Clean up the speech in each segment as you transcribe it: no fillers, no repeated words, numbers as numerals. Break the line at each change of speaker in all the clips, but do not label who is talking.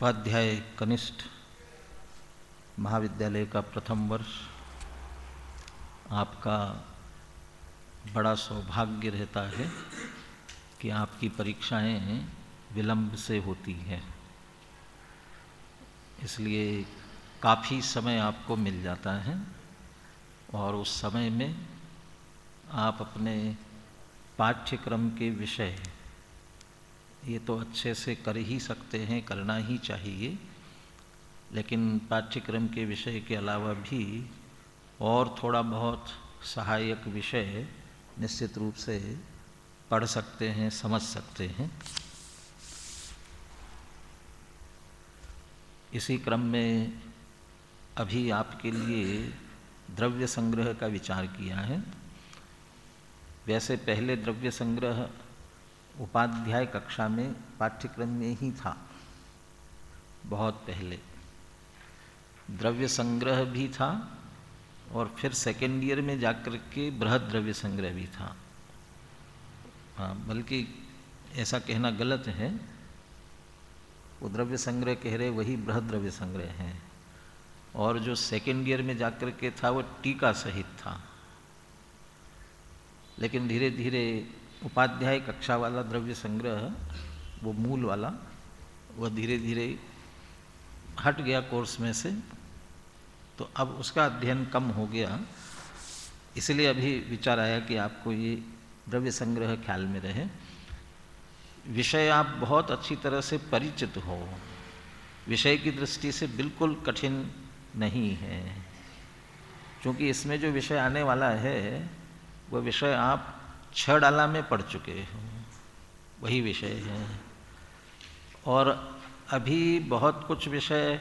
उपाध्याय कनिष्ठ महाविद्यालय का प्रथम वर्ष आपका बड़ा सौभाग्य रहता है कि आपकी परीक्षाएं विलंब से होती हैं, इसलिए काफ़ी समय आपको मिल जाता है और उस समय में आप अपने पाठ्यक्रम के विषय ये तो अच्छे से कर ही सकते हैं, करना ही चाहिए, लेकिन पाठ्यक्रम के विषय के अलावा भी और थोड़ा बहुत सहायक विषय निश्चित रूप से पढ़ सकते हैं, समझ सकते हैं। इसी क्रम में अभी आपके लिए द्रव्य संग्रह का विचार किया है। वैसे पहले द्रव्य संग्रह उपाध्याय कक्षा में पाठ्यक्रम में ही था, बहुत पहले द्रव्य संग्रह भी था और फिर सेकेंड ईयर में जाकर के बृहद द्रव्य संग्रह भी था। हाँ, बल्कि ऐसा कहना गलत है, वो द्रव्य संग्रह कह रहे वही बृहद द्रव्य संग्रह है, और जो सेकेंड ईयर में जाकर के था वो टीका सहित था। लेकिन धीरे धीरे उपाध्याय कक्षा वाला द्रव्य संग्रह, वो मूल वाला, वह धीरे धीरे हट गया कोर्स में से, तो अब उसका अध्ययन कम हो गया। इसलिए अभी विचार आया कि आपको ये द्रव्य संग्रह ख्याल में रहे, विषय आप बहुत अच्छी तरह से परिचित हो, विषय की दृष्टि से बिल्कुल कठिन नहीं है, क्योंकि इसमें जो विषय आने वाला है वह विषय आप 6 डाला में पढ़ चुके हो, वही विषय है। और अभी बहुत कुछ विषय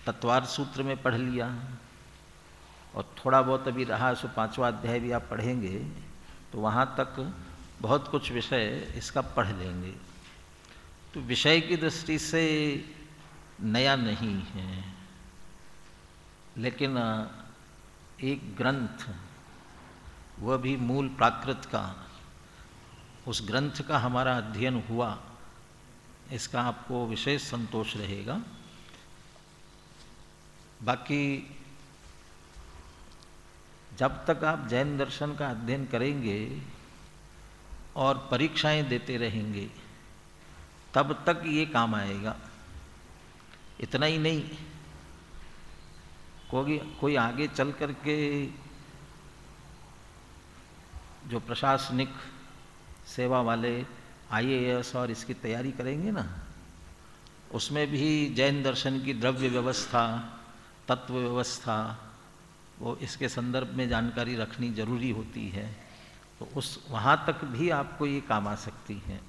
तत्वार्थ सूत्र में पढ़ लिया और थोड़ा बहुत अभी रहा, सो 5वां अध्याय भी आप पढ़ेंगे तो वहाँ तक बहुत कुछ विषय इसका पढ़ लेंगे। तो विषय की दृष्टि से नया नहीं है, लेकिन एक ग्रंथ, वह भी मूल प्राकृत का, उस ग्रंथ का हमारा अध्ययन हुआ, इसका आपको विशेष संतोष रहेगा। बाकी जब तक आप जैन दर्शन का अध्ययन करेंगे और परीक्षाएं देते रहेंगे तब तक ये काम आएगा। इतना ही नहीं, कोई आगे चल करके जो प्रशासनिक सेवा वाले IAS और इसकी तैयारी करेंगे ना, उसमें भी जैन दर्शन की द्रव्य व्यवस्था, तत्व व्यवस्था, वो इसके संदर्भ में जानकारी रखनी जरूरी होती है, तो उस वहाँ तक भी आपको ये काम आ सकती है।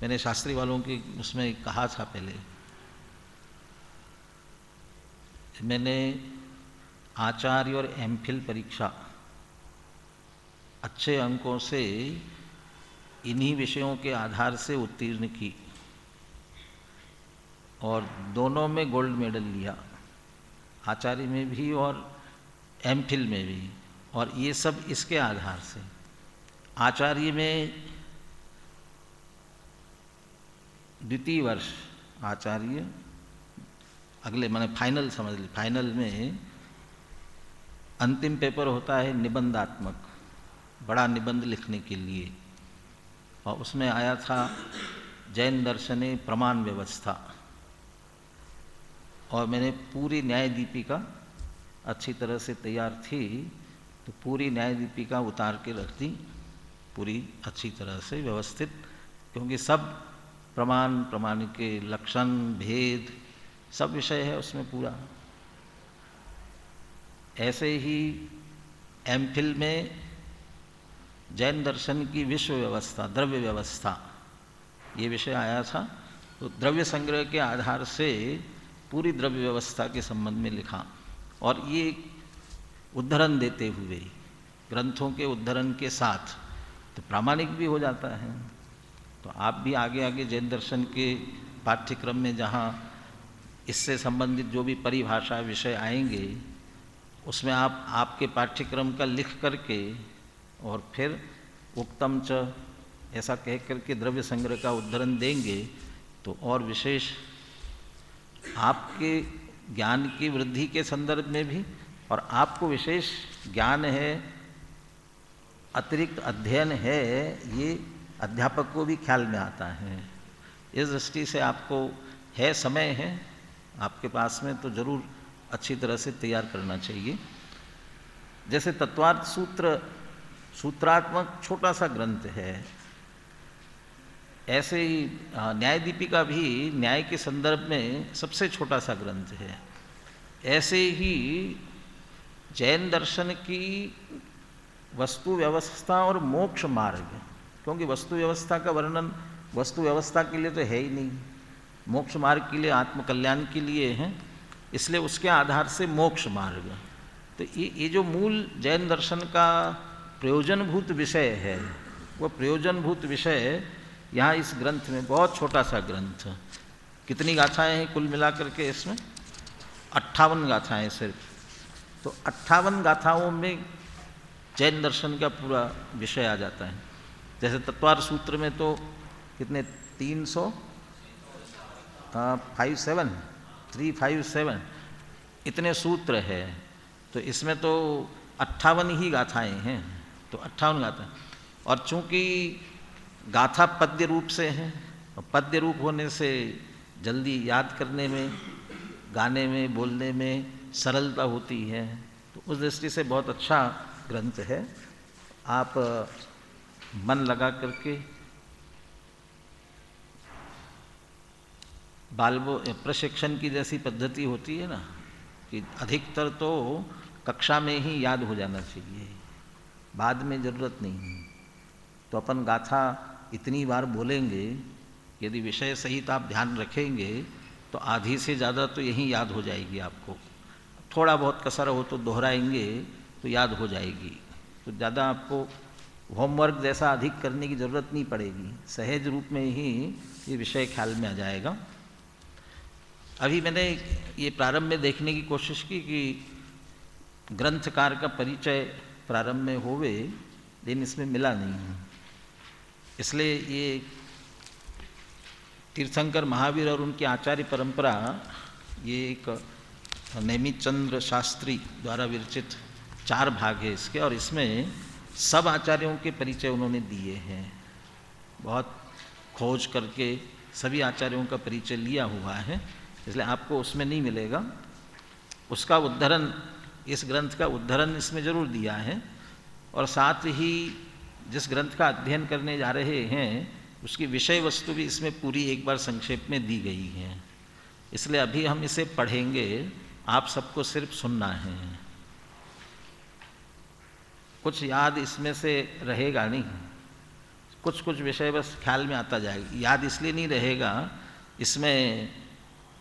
मैंने शास्त्री वालों की उसमें कहा था पहले, मैंने आचार्य और MPhil परीक्षा अच्छे अंकों से इन्हीं विषयों के आधार से उत्तीर्ण की और दोनों में गोल्ड मेडल लिया, आचार्य में भी और MPhil में भी। और ये सब इसके आधार से, आचार्य में द्वितीय वर्ष आचार्य, अगले माने फाइनल समझ ली, फाइनल में अंतिम पेपर होता है निबंधात्मक, बड़ा निबंध लिखने के लिए, और उसमें आया था जैन दर्शने प्रमाण व्यवस्था, और मैंने पूरी न्याय दीपिका अच्छी तरह से तैयार थी, तो पूरी न्याय दीपिका उतार के रख दी, पूरी अच्छी तरह से व्यवस्थित, क्योंकि सब प्रमाण के लक्षण, भेद, सब विषय है उसमें पूरा। ऐसे ही MPhil में जैन दर्शन की विश्व व्यवस्था, द्रव्य व्यवस्था, ये विषय आया था, तो द्रव्य संग्रह के आधार से पूरी द्रव्य व्यवस्था के संबंध में लिखा, और ये उद्धरण देते हुए, ग्रंथों के उद्धरण के साथ, तो प्रामाणिक भी हो जाता है। तो आप भी आगे आगे जैन दर्शन के पाठ्यक्रम में जहाँ इससे संबंधित जो भी परिभाषा विषय आएंगे, उसमें आप आपके पाठ्यक्रम का लिख करके और फिर उक्तम च ऐसा कह करके द्रव्य संग्रह का उद्धरण देंगे, तो और विशेष आपके ज्ञान की वृद्धि के संदर्भ में भी, और आपको विशेष ज्ञान है, अतिरिक्त अध्ययन है, ये अध्यापक को भी ख्याल में आता है। इस दृष्टि से आपको है, समय है आपके पास में, तो जरूर अच्छी तरह से तैयार करना चाहिए। जैसे तत्वार्थ सूत्र सूत्रात्मक छोटा सा ग्रंथ है, ऐसे ही न्याय दीपिका भी न्याय के संदर्भ में सबसे छोटा सा ग्रंथ है। ऐसे ही जैन दर्शन की वस्तु व्यवस्था और मोक्ष मार्ग, क्योंकि वस्तु व्यवस्था का वर्णन वस्तु व्यवस्था के लिए तो है ही नहीं, मोक्ष मार्ग के लिए, आत्मकल्याण के लिए है, इसलिए उसके आधार से मोक्ष मार्ग। तो ये जो मूल जैन दर्शन का प्रयोजनभूत विषय है, वो प्रयोजनभूत विषय यहाँ इस ग्रंथ में, बहुत छोटा सा ग्रंथ, कितनी गाथाएं हैं कुल मिलाकर के इसमें? 58 गाथाएं सिर्फ। तो 58 गाथाओं में जैन दर्शन का पूरा विषय आ जाता है। जैसे तत्वार्थ सूत्र में तो कितने 357 इतने सूत्र है, तो इसमें तो 58 ही गाथाएं हैं, तो 58 गाथाएं। और चूंकि गाथा पद्य रूप से है, और पद्य रूप होने से जल्दी याद करने में, गाने में, बोलने में सरलता होती है, तो उस दृष्टि से बहुत अच्छा ग्रंथ है। आप मन लगा करके बाल्बो प्रशिक्षण की जैसी पद्धति होती है ना, कि अधिकतर तो कक्षा में ही याद हो जाना चाहिए, बाद में ज़रूरत नहीं। तो अपन गाथा इतनी बार बोलेंगे, यदि विषय सहित आप ध्यान रखेंगे तो आधी से ज़्यादा तो यही याद हो जाएगी आपको। थोड़ा बहुत कसर हो तो दोहराएंगे तो याद हो जाएगी, तो ज़्यादा आपको होमवर्क जैसा अधिक करने की ज़रूरत नहीं पड़ेगी, सहज रूप में ही ये विषय ख्याल में आ जाएगा। अभी मैंने ये प्रारंभ में देखने की कोशिश की कि ग्रंथकार का परिचय प्रारंभ में होवे, लेकिन इसमें मिला नहीं, इसलिए ये तीर्थंकर महावीर और उनकी आचार्य परंपरा, ये एक नैमित चंद्र शास्त्री द्वारा विरचित 4 भाग है इसके, और इसमें सब आचार्यों के परिचय उन्होंने दिए हैं। बहुत खोज करके सभी आचार्यों का परिचय लिया हुआ है, इसलिए आपको उसमें नहीं मिलेगा। उसका उद्धरण, इस ग्रंथ का उद्धरण इसमें जरूर दिया है, और साथ ही जिस ग्रंथ का अध्ययन करने जा रहे हैं उसकी विषय वस्तु भी इसमें पूरी एक बार संक्षेप में दी गई है। इसलिए अभी हम इसे पढ़ेंगे, आप सबको सिर्फ सुनना है। कुछ याद इसमें से रहेगा नहीं, कुछ कुछ विषय बस ख्याल में आता जाएगा। याद इसलिए नहीं रहेगा, इसमें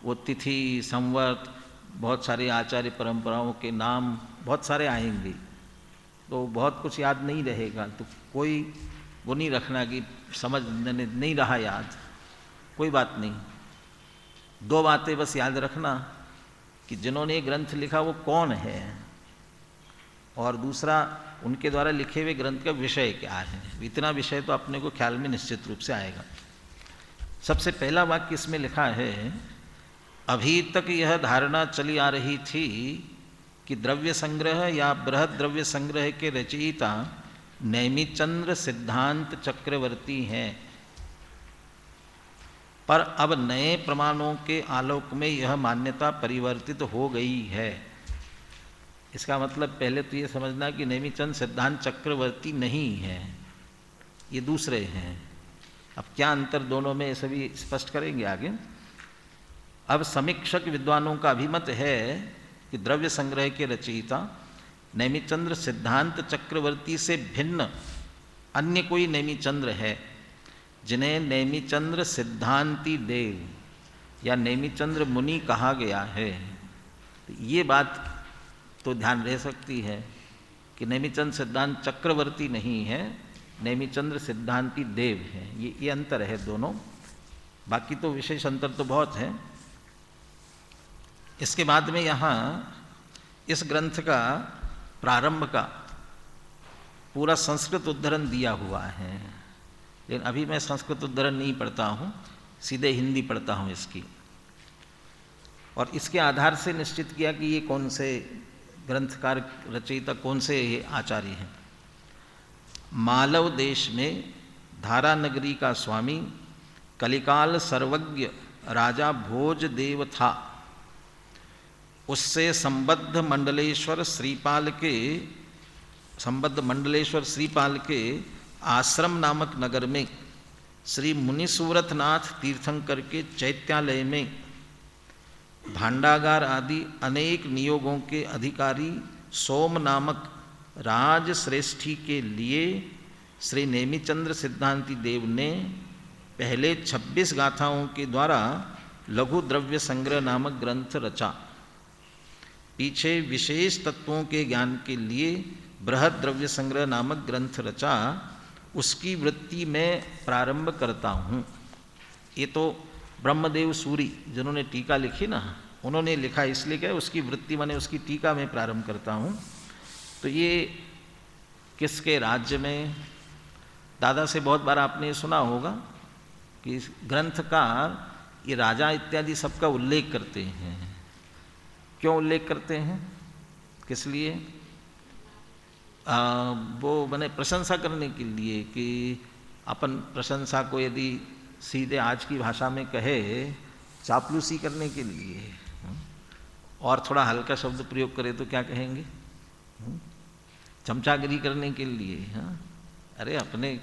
वो तिथि, संवत, बहुत सारे आचार्य परंपराओं के नाम बहुत सारे आएंगे, तो बहुत कुछ याद नहीं रहेगा। तो कोई वो नहीं रखना कि समझ नहीं रहा याद, कोई बात नहीं। 2 बातें बस याद रखना कि जिन्होंने ये ग्रंथ लिखा वो कौन है, और दूसरा उनके द्वारा लिखे हुए ग्रंथ का विषय क्या है। इतना विषय तो अपने को ख्याल में निश्चित रूप से आएगा। सबसे पहला वाक्य इसमें लिखा है, अभी तक यह धारणा चली आ रही थी कि द्रव्य संग्रह या बृहद द्रव्य संग्रह के रचयिता नैमिचंद्र सिद्धांत चक्रवर्ती हैं, पर अब नए प्रमाणों के आलोक में यह मान्यता परिवर्तित हो गई है। इसका मतलब पहले तो ये समझना कि नैमिचंद्र सिद्धांत चक्रवर्ती नहीं है, ये दूसरे हैं। अब क्या अंतर दोनों में, सभी स्पष्ट करेंगे आगे। अब समीक्षक विद्वानों का अभिमत है कि द्रव्य संग्रह के रचयिता नैमिचंद्र सिद्धांत चक्रवर्ती से भिन्न अन्य कोई नैमिचंद्र है, जिन्हें नैमिचंद्र सिद्धांती देव या नैमिचंद्र मुनि कहा गया है। तो ये बात तो ध्यान रह सकती है कि नैमिचंद्र सिद्धांत चक्रवर्ती नहीं है, नैमिचंद्र सिद्धांती देव है। ये अंतर है दोनों, बाकी तो विशेष अंतर तो बहुत है। इसके बाद में यहाँ इस ग्रंथ का प्रारंभ का पूरा संस्कृत उद्धरण दिया हुआ है, लेकिन अभी मैं संस्कृत उद्धरण नहीं पढ़ता हूँ, सीधे हिंदी पढ़ता हूँ इसकी। और इसके आधार से निश्चित किया कि ये कौन से ग्रंथकार रचयिता कौन से आचार्य हैं। मालव देश में धारा नगरी का स्वामी कलिकाल सर्वज्ञ राजा भोज देव था। उससे संबद्ध मंडलेश्वर श्रीपाल के आश्रम नामक नगर में श्री मुनिसूरतनाथ तीर्थंकर के चैत्यालय में भांडागार आदि अनेक नियोगों के अधिकारी सोम नामक राजश्रेष्ठी के लिए श्री नेमिचंद्र सिद्धांति देव ने पहले 26 गाथाओं के द्वारा लघु द्रव्य संग्रह नामक ग्रंथ रचा। पीछे विशेष तत्वों के ज्ञान के लिए बृहद द्रव्य संग्रह नामक ग्रंथ रचा। उसकी वृत्ति में प्रारंभ करता हूँ। ये तो ब्रह्मदेव सूरी जिन्होंने टीका लिखी ना, उन्होंने लिखा, इसलिए क्या उसकी वृत्ति माने उसकी टीका में प्रारंभ करता हूँ। तो ये किसके राज्य में, दादा से बहुत बार आपने सुना होगा कि इस ग्रंथकार ये राजा इत्यादि सबका उल्लेख करते हैं। क्यों उल्लेख करते हैं, किस लिए? वो मैंने प्रशंसा करने के लिए कि अपन प्रशंसा को यदि सीधे आज की भाषा में कहे चापलूसी करने के लिए, और थोड़ा हल्का शब्द प्रयोग करें तो क्या कहेंगे, चमचागिरी करने के लिए। अरे अपने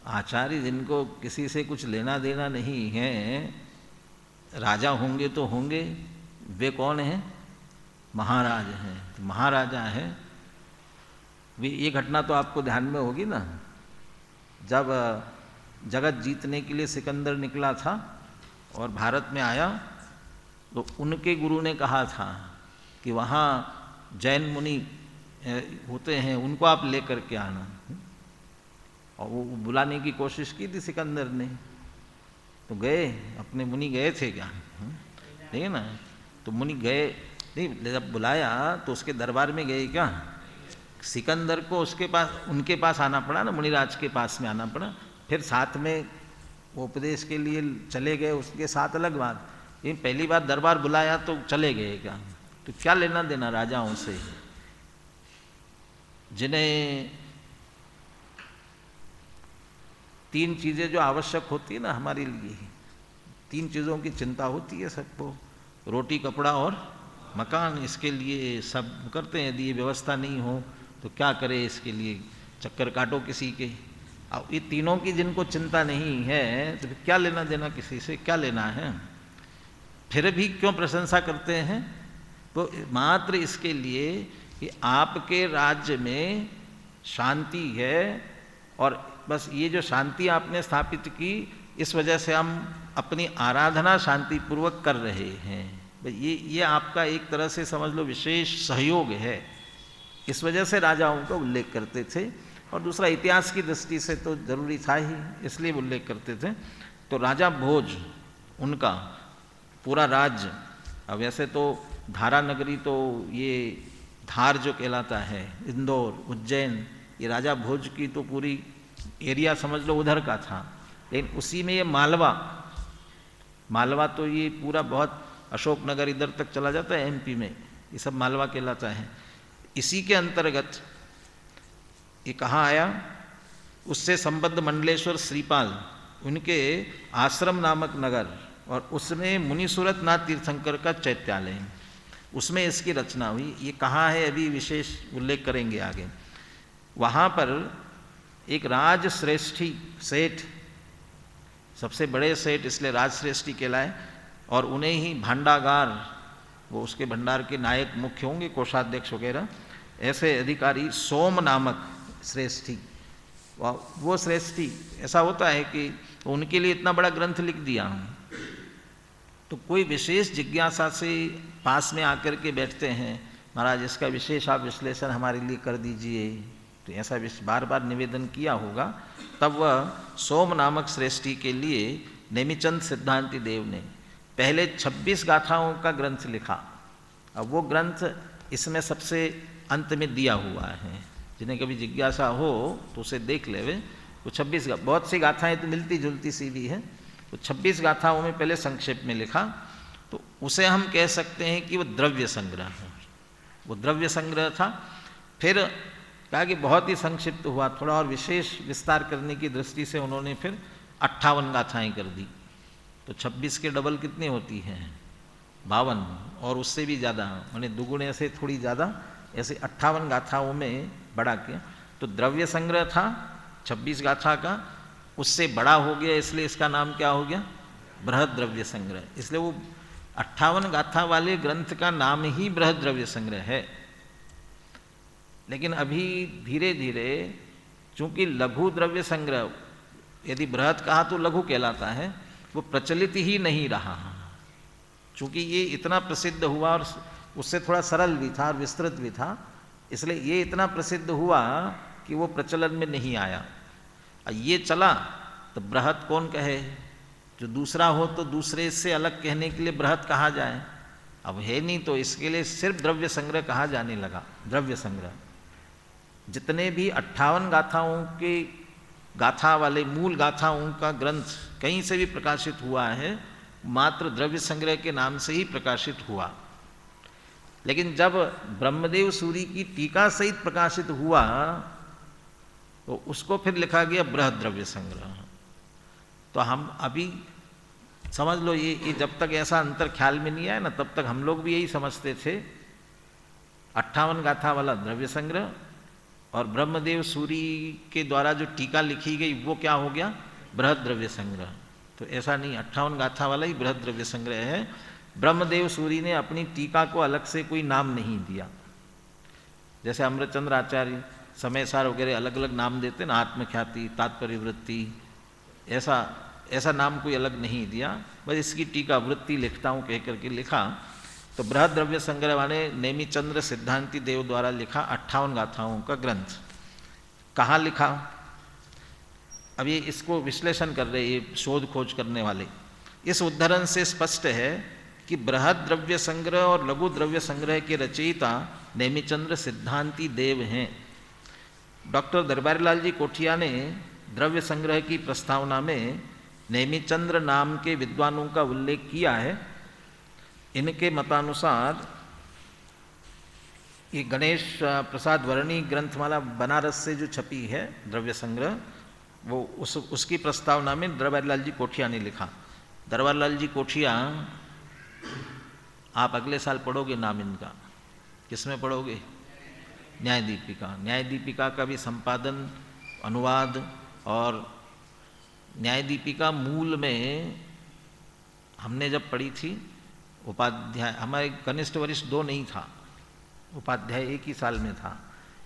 आचार्य जिनको किसी से कुछ लेना देना नहीं है, राजा होंगे तो होंगे, वे कौन हैं? महाराज हैं। तो महाराजा हैं वे। ये घटना तो आपको ध्यान में होगी ना, जब जगत जीतने के लिए सिकंदर निकला था और भारत में आया तो उनके गुरु ने कहा था कि वहाँ जैन मुनि होते हैं, उनको आप लेकर के आना। और वो बुलाने की कोशिश की थी सिकंदर ने, तो गए, अपने मुनि गए थे क्या? ठीक है ना। तो मुनि गए नहीं, जब बुलाया तो उसके दरबार में गए क्या? सिकंदर को उसके पास, उनके पास आना पड़ा ना, मुनिराज के पास में आना पड़ा। फिर साथ में वो उपदेश के लिए चले गए, उसके साथ अलग बात। ये पहली बार दरबार बुलाया तो चले गए क्या? तो क्या लेना देना राजाओं से, जिन्हें 3 चीज़ें जो आवश्यक होती है ना हमारे लिए, 3 चीज़ों की चिंता होती है सबको, रोटी कपड़ा और मकान। इसके लिए सब करते हैं, यदि ये व्यवस्था नहीं हो तो क्या करे, इसके लिए चक्कर काटो किसी के। अब ये तीनों की जिनको चिंता नहीं है तो फिर क्या लेना देना किसी से, क्या लेना है? फिर भी क्यों प्रशंसा करते हैं? तो मात्र इसके लिए कि आपके राज्य में शांति है, और बस ये जो शांति आपने स्थापित की, इस वजह से हम अपनी आराधना शांतिपूर्वक कर रहे हैं। ये आपका एक तरह से समझ लो विशेष सहयोग है। इस वजह से राजाओं का उल्लेख करते थे। और दूसरा इतिहास की दृष्टि से तो जरूरी था ही, इसलिए उल्लेख करते थे। तो राजा भोज, उनका पूरा राज्य, अब वैसे तो धारा नगरी तो ये धार जो कहलाता है, इंदौर, उज्जैन, ये राजा भोज की तो पूरी एरिया समझ लो उधर का था। लेकिन उसी में ये मालवा तो ये पूरा बहुत अशोकनगर इधर तक चला जाता है एमपी में, ये सब मालवा कहलाता है। इसी के अंतर्गत ये कहाँ आया? उससे संबद्ध मंडलेश्वर श्रीपाल, उनके आश्रम नामक नगर, और उसमें मुनिसूरतनाथ तीर्थंकर का चैत्यालय, उसमें इसकी रचना हुई। ये कहाँ है अभी विशेष उल्लेख करेंगे आगे। वहाँ पर एक राजश्रेष्ठी सेठ, सबसे बड़े सेठ इसलिए राजश्रेष्ठी कहलाए, और उन्हें ही भांडागार, वो उसके भंडार के नायक मुख्य होंगे, कोषाध्यक्ष वगैरह, ऐसे अधिकारी सोम नामक श्रेष्ठी। वो श्रेष्ठी ऐसा होता है कि उनके लिए इतना बड़ा ग्रंथ लिख दिया। तो कोई विशेष जिज्ञासा से पास में आकर के बैठते हैं, महाराज इसका विशेष आप विश्लेषण हमारे लिए कर दीजिए। तो ऐसा बार बार निवेदन किया होगा। तब वह सोम नामक श्रेष्ठी के लिए नेमिचंद सिद्धांति देव ने पहले 26 गाथाओं का ग्रंथ लिखा। अब वो ग्रंथ इसमें सबसे अंत में दिया हुआ है, जिन्हें कभी जिज्ञासा हो तो उसे देख लेवे। वो 26 बहुत सी गाथाएं तो मिलती जुलती सी भी हैं, तो 26 गाथाओं में पहले संक्षेप में लिखा, तो उसे हम कह सकते हैं कि वो द्रव्य संग्रह है, वो द्रव्य संग्रह था। फिर कहा कि बहुत ही संक्षिप्त हुआ, थोड़ा और विशेष विस्तार करने की दृष्टि से उन्होंने फिर 58 गाथाएं कर दी। तो 26 के डबल कितनी होती हैं? 52, और उससे भी ज़्यादा, माने दुगुने से थोड़ी ज़्यादा, ऐसे 58 गाथाओं में बढ़ा के। तो द्रव्य संग्रह था 26 गाथा का, उससे बड़ा हो गया, इसलिए इसका नाम क्या हो गया? बृहद द्रव्य संग्रह। इसलिए वो 58 गाथा वाले ग्रंथ का नाम ही बृहद द्रव्य संग्रह है। लेकिन अभी धीरे धीरे चूंकि लघु द्रव्य संग्रह, यदि बृहद कहा तो लघु कहलाता है, वो प्रचलित ही नहीं रहा। चूंकि ये इतना प्रसिद्ध हुआ और उससे थोड़ा सरल भी था और विस्तृत भी था, इसलिए ये इतना प्रसिद्ध हुआ कि वो प्रचलन में नहीं आया। ये चला तो बृहद कौन कहे? जो दूसरा हो तो दूसरे से अलग कहने के लिए बृहद कहा जाए, अब है नहीं, तो इसके लिए सिर्फ द्रव्य संग्रह कहा जाने लगा। द्रव्य संग्रह जितने भी 58 गाथाओं के गाथा वाले मूल गाथाओं का ग्रंथ कहीं से भी प्रकाशित हुआ है, मात्र द्रव्य संग्रह के नाम से ही प्रकाशित हुआ। लेकिन जब ब्रह्मदेव सूरी की टीका सहित प्रकाशित हुआ तो उसको फिर लिखा गया बृहद द्रव्य संग्रह। तो हम अभी समझ लो, ये जब तक ऐसा अंतर ख्याल में नहीं आया ना, तब तक हम लोग भी यही समझते थे 58 गाथा वाला द्रव्य संग्रह, और ब्रह्मदेव सूरी के द्वारा जो टीका लिखी गई वो क्या हो गया? बृहद द्रव्य संग्रह। तो ऐसा नहीं, 58 गाथा वाला ही बृहद द्रव्य संग्रह है। ब्रह्मदेव सूरी ने अपनी टीका को अलग से कोई नाम नहीं दिया, जैसे अमृतचंद्र आचार्य समयसार वगैरह अलग अलग नाम देते ना, आत्मख्याति, तात्पर्य वृत्ति, ऐसा नाम कोई अलग नहीं दिया, बस इसकी टीका वृत्ति लिखता हूँ कह करके लिखा। तो बृहद द्रव्य संग्रह वाले नेमिचंद्र सिद्धांति देव द्वारा लिखा 58 गाथाओं का ग्रंथ। कहाँ लिखा? अब ये इसको विश्लेषण कर रहे ये शोध खोज करने वाले। इस उद्धरण से स्पष्ट है कि बृहद द्रव्य संग्रह और लघु द्रव्य संग्रह के रचयिता नेमिचंद्र सिद्धांति देव हैं। डॉक्टर दरबारीलाल जी कोठिया ने द्रव्य संग्रह की प्रस्तावना में नेमिचंद्र नाम के विद्वानों का उल्लेख किया है। इनके मतानुसार ये गणेश प्रसाद वर्णी ग्रंथमाला बनारस से जो छपी है द्रव्य संग्रह, वो उसकी प्रस्तावना में दरबारीलाल जी कोठिया ने लिखा। दरबारीलाल जी कोठिया आप अगले साल पढ़ोगे नाम इनका। किसमें पढ़ोगे? न्याय दीपिका। न्याय दीपिका का भी संपादन, अनुवाद, और न्याय दीपिका मूल में हमने जब पढ़ी थी, उपाध्याय हमारे कनिष्ठ वरिष्ठ 2 नहीं था, उपाध्याय एक ही साल में था,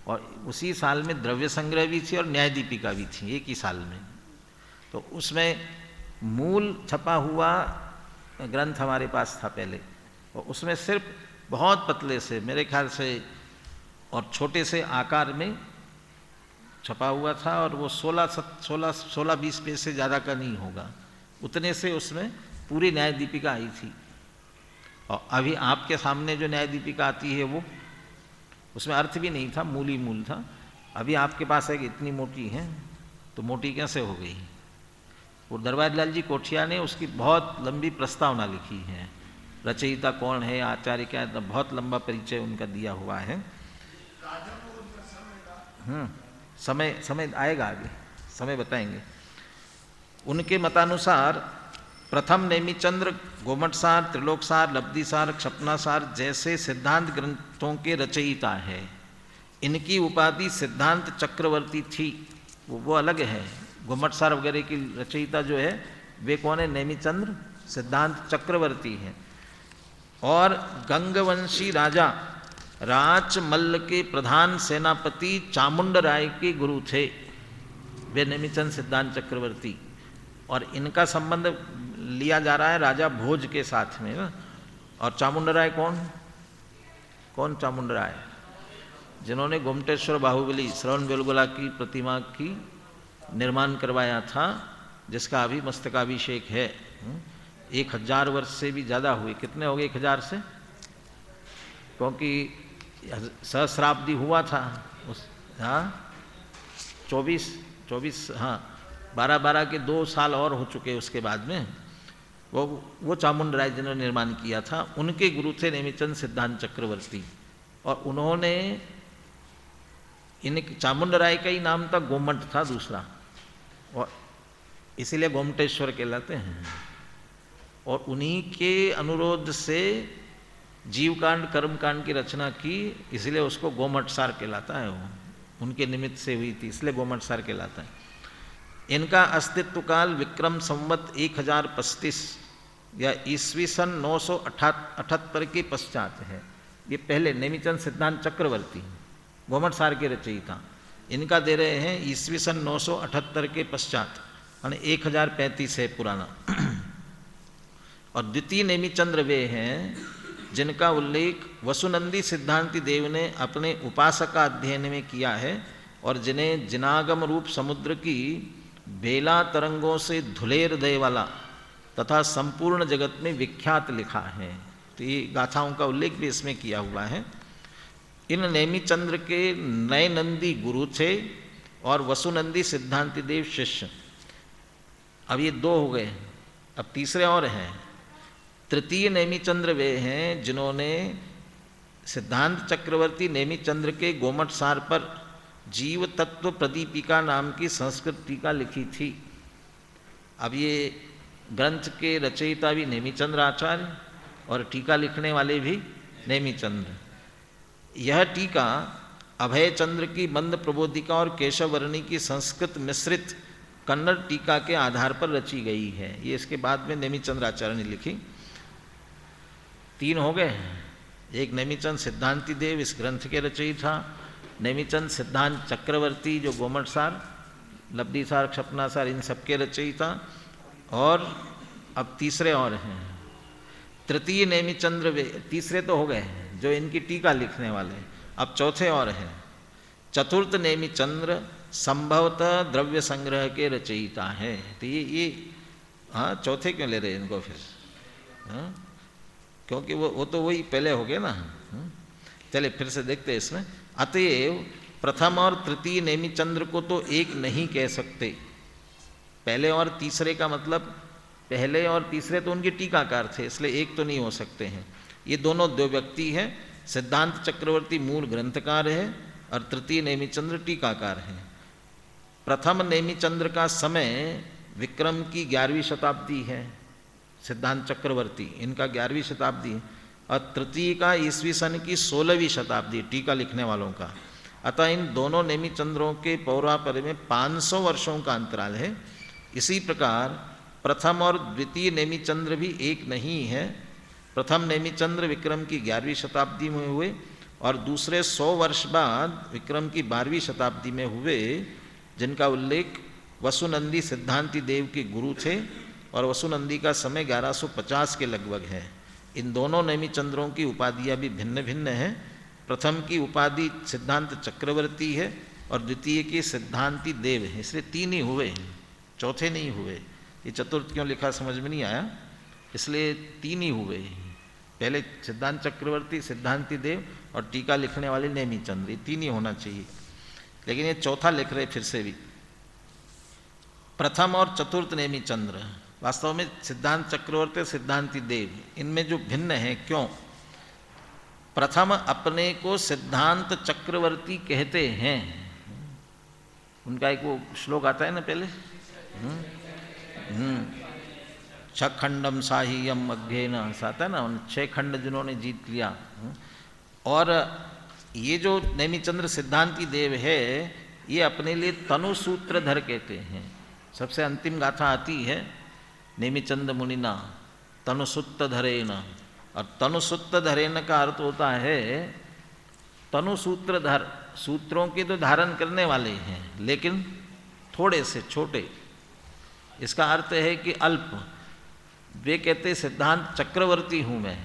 और उसी साल में द्रव्य संग्रह भी थी और न्याय दीपिका भी थी एक ही साल में। तो उसमें मूल छपा हुआ ग्रंथ हमारे पास था पहले, और उसमें सिर्फ बहुत पतले से, मेरे ख्याल से और छोटे से आकार में छपा हुआ था, और वो 16-20 पेज से ज़्यादा का नहीं होगा, उतने से उसमें पूरी न्याय दीपिका आई थी। और अभी आपके सामने जो न्याय दीपिका आती है वो, उसमें अर्थ भी नहीं था, मूल ही मूल था। अभी आपके पास है कि इतनी मोटी है, तो मोटी कैसे हो गई? वो दरबारीलाल जी कोठिया ने उसकी बहुत लंबी प्रस्तावना लिखी है। रचयिता कौन है, आचार्य क्या है, बहुत लंबा परिचय उनका दिया हुआ है। समय आएगा, आगे समय बताएंगे। उनके मतानुसार प्रथम नेमिचंद्र गोमटसार, त्रिलोकसार, लब्धिसार, क्षपनासार जैसे सिद्धांत ग्रंथों के रचयिता है। इनकी उपाधि सिद्धांत चक्रवर्ती थी, वो अलग है। गोमटसार वगैरह की रचयिता जो है वे कौन है? नेमिचंद्र सिद्धांत चक्रवर्ती हैं। और गंगवंशी राजा राचमल्ल के प्रधान सेनापति चामुंड राय के गुरु थे वे नेमिचंद सिद्धांत चक्रवर्ती। और इनका संबंध लिया जा रहा है राजा भोज के साथ में। और चामुंड राय कौन चामुंड राय? जिन्होंने गोमटेश्वर बाहुबली श्रवण बेलगोला की प्रतिमा की निर्माण करवाया था, जिसका अभी मस्तकाभिषेक है। 1000 वर्ष से भी ज़्यादा हुए। कितने हो गए 1000 से? क्योंकि सहस्राब्दी हुआ था उस, हाँ 24 हाँ 12 के 2 साल और हो चुके उसके बाद में, वो चामुंडराय जी ने निर्माण किया था। उनके गुरु थे नेमिचंद सिद्धांत चक्रवर्ती, और उन्होंने इन चामुंडराय का ही नाम था गोमट था दूसरा, और इसीलिए गोमटेश्वर कहलाते हैं। और उन्हीं के अनुरोध से जीवकांड कर्मकांड की रचना की, इसलिए उसको गोमटसार कहलाता है। वो उनके निमित्त से हुई थी, इसलिए गोमटसार कहलाता है। इनका अस्तित्व काल विक्रम संवत 1035 या ईस्वी सन 978 के पश्चात है। ये पहले नेमिचंद सिद्धांत चक्रवर्ती गोमटसार के रचयिता, इनका दे रहे हैं ईस्वी सन 978 के पश्चात, यानी 1035 है पुराना। और द्वितीय नेमिचंद्र वे हैं जिनका उल्लेख वसुनंदी सिद्धांति देव ने अपने उपासका अध्ययन में किया है, और जिन्हें जिनागम रूप समुद्र की बेला तरंगों से धुले हृदय वाला तथा संपूर्ण जगत में विख्यात लिखा है। तो ये गाथाओं का उल्लेख भी इसमें किया हुआ है। इन नेमिचंद्र के नए नंदी गुरु थे और वसुनंदी सिद्धांति देव शिष्य। अब ये 2 हो गए, अब तीसरे और हैं। तृतीय नेमिचंद्र वे हैं जिन्होंने सिद्धांत चक्रवर्ती नेमिचंद्र के गोमटसार पर जीव तत्व प्रदीपिका नाम की संस्कृत टीका लिखी थी। अब ये ग्रंथ के रचयिता भी नेमिचंद्र आचार्य और टीका लिखने वाले भी नेमिचंद्र। यह टीका अभय चंद्र की मंद प्रबोधिका और केशववर्णी की संस्कृत मिश्रित कन्नड़ टीका के आधार पर रची गई है। ये इसके बाद में नेमिचंद्र आचार्य ने लिखी। 3 हो गए। एक नेमिचंद सिद्धांति देव इस ग्रंथ के रचयिता, नेमिचंद सिद्धांत चक्रवर्ती जो गोमटसार, लब्धिसार, क्षपनासार इन सबके रचयिता, और अब तीसरे और हैं। तृतीय नेमिचंद्र वे, तीसरे तो हो गए जो इनकी टीका लिखने वाले, अब चौथे और हैं। चतुर्थ नेमिचंद्र संभवतः द्रव्य संग्रह के रचयिता हैं। तो ये हाँ, चौथे क्यों ले रहे हैं इनको फिर? हाँ, क्योंकि वो तो वही पहले हो गए ना। चलिए फिर से देखते हैं इसमें। अतएव प्रथम और तृतीय नेमिचंद्र को तो एक नहीं कह सकते। पहले और तीसरे का मतलब, पहले और तीसरे तो उनके टीकाकार थे, इसलिए एक तो नहीं हो सकते हैं। ये दोनों 2 व्यक्ति हैं। सिद्धांत चक्रवर्ती मूल ग्रंथकार है और तृतीय नेमिचंद्र टीकाकार है। प्रथम नेमिचंद्र का समय विक्रम की 11वीं शताब्दी है, सिद्धांत चक्रवर्ती इनका 11वीं शताब्दी है, और तृतीय का ईस्वी सन की 16वीं शताब्दी टीका लिखने वालों का। अतः इन दोनों नेमिचंद्रों के पौरापर में 500 वर्षों का अंतराल है। इसी प्रकार प्रथम और द्वितीय नेमिचंद्र भी एक नहीं है। प्रथम नेमिचंद्र विक्रम की 11वीं शताब्दी में हुए और दूसरे 100 वर्ष बाद विक्रम की 12वीं शताब्दी में हुए, जिनका उल्लेख वसुनंदी सिद्धांति देव के गुरु थे, और वसुनंदी का समय 1150 के लगभग है। इन दोनों नेमिचंद्रों की उपाधियाँ भी भिन्न भिन्न हैं। प्रथम की उपाधि सिद्धांत चक्रवर्ती है और द्वितीय की सिद्धांति देव है, इसलिए 3 ही हुए, चौथे नहीं हुए। ये चतुर्थ क्यों लिखा समझ में नहीं आया, इसलिए 3 ही हुए। पहले सिद्धांत चक्रवर्ती, सिद्धांति देव और टीका लिखने वाले नेमिचंद्र, ये 3 ही होना चाहिए, लेकिन ये चौथा लिख रहे फिर से भी। प्रथम और चतुर्थ नेमिचंद्र वास्तव में सिद्धांत चक्रवर्ती, सिद्धांति देव, इनमें जो भिन्न है क्यों? प्रथम अपने को सिद्धांत चक्रवर्ती कहते हैं। उनका एक वो श्लोक आता है ना पहले, छखंडम साहियम अज्ञेन, आता है ना, उन 6 खंड जिन्होंने जीत लिया। और ये जो नेमिचंद्र सिद्धांति देव है, ये अपने लिए तनु सूत्रधर कहते हैं। सबसे अंतिम गाथा आती है नेमिचंद मुनिना तनुसुत्त धरेन, और तनुसुत्त धरेन का अर्थ होता है तनु सूत्रधर, सूत्रों के तो धारण करने वाले हैं लेकिन थोड़े से छोटे। इसका अर्थ है कि अल्प। वे कहते सिद्धांत चक्रवर्ती हूँ मैं,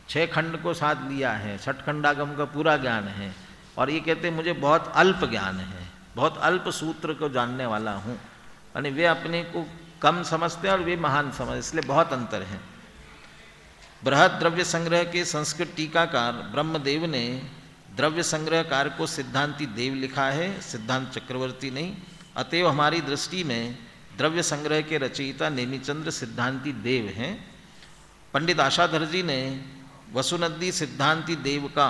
6 खंड को साथ लिया है, छठखंडागम का पूरा ज्ञान है, और ये कहते मुझे बहुत अल्प ज्ञान है, बहुत अल्प सूत्र को जानने वाला हूँ। यानी वे अपने को कम समझते हैं और वे महान समझ, इसलिए बहुत अंतर है। बृहद द्रव्य संग्रह के संस्कृत टीकाकार ब्रह्मदेव ने द्रव्य संग्रहकार को सिद्धांति देव लिखा है, सिद्धांत चक्रवर्ती नहीं। अतएव हमारी दृष्टि में द्रव्य संग्रह के रचयिता नेमिचंद्र सिद्धांति देव हैं। पंडित आशाधर जी ने वसुनंदी सिद्धांति देव का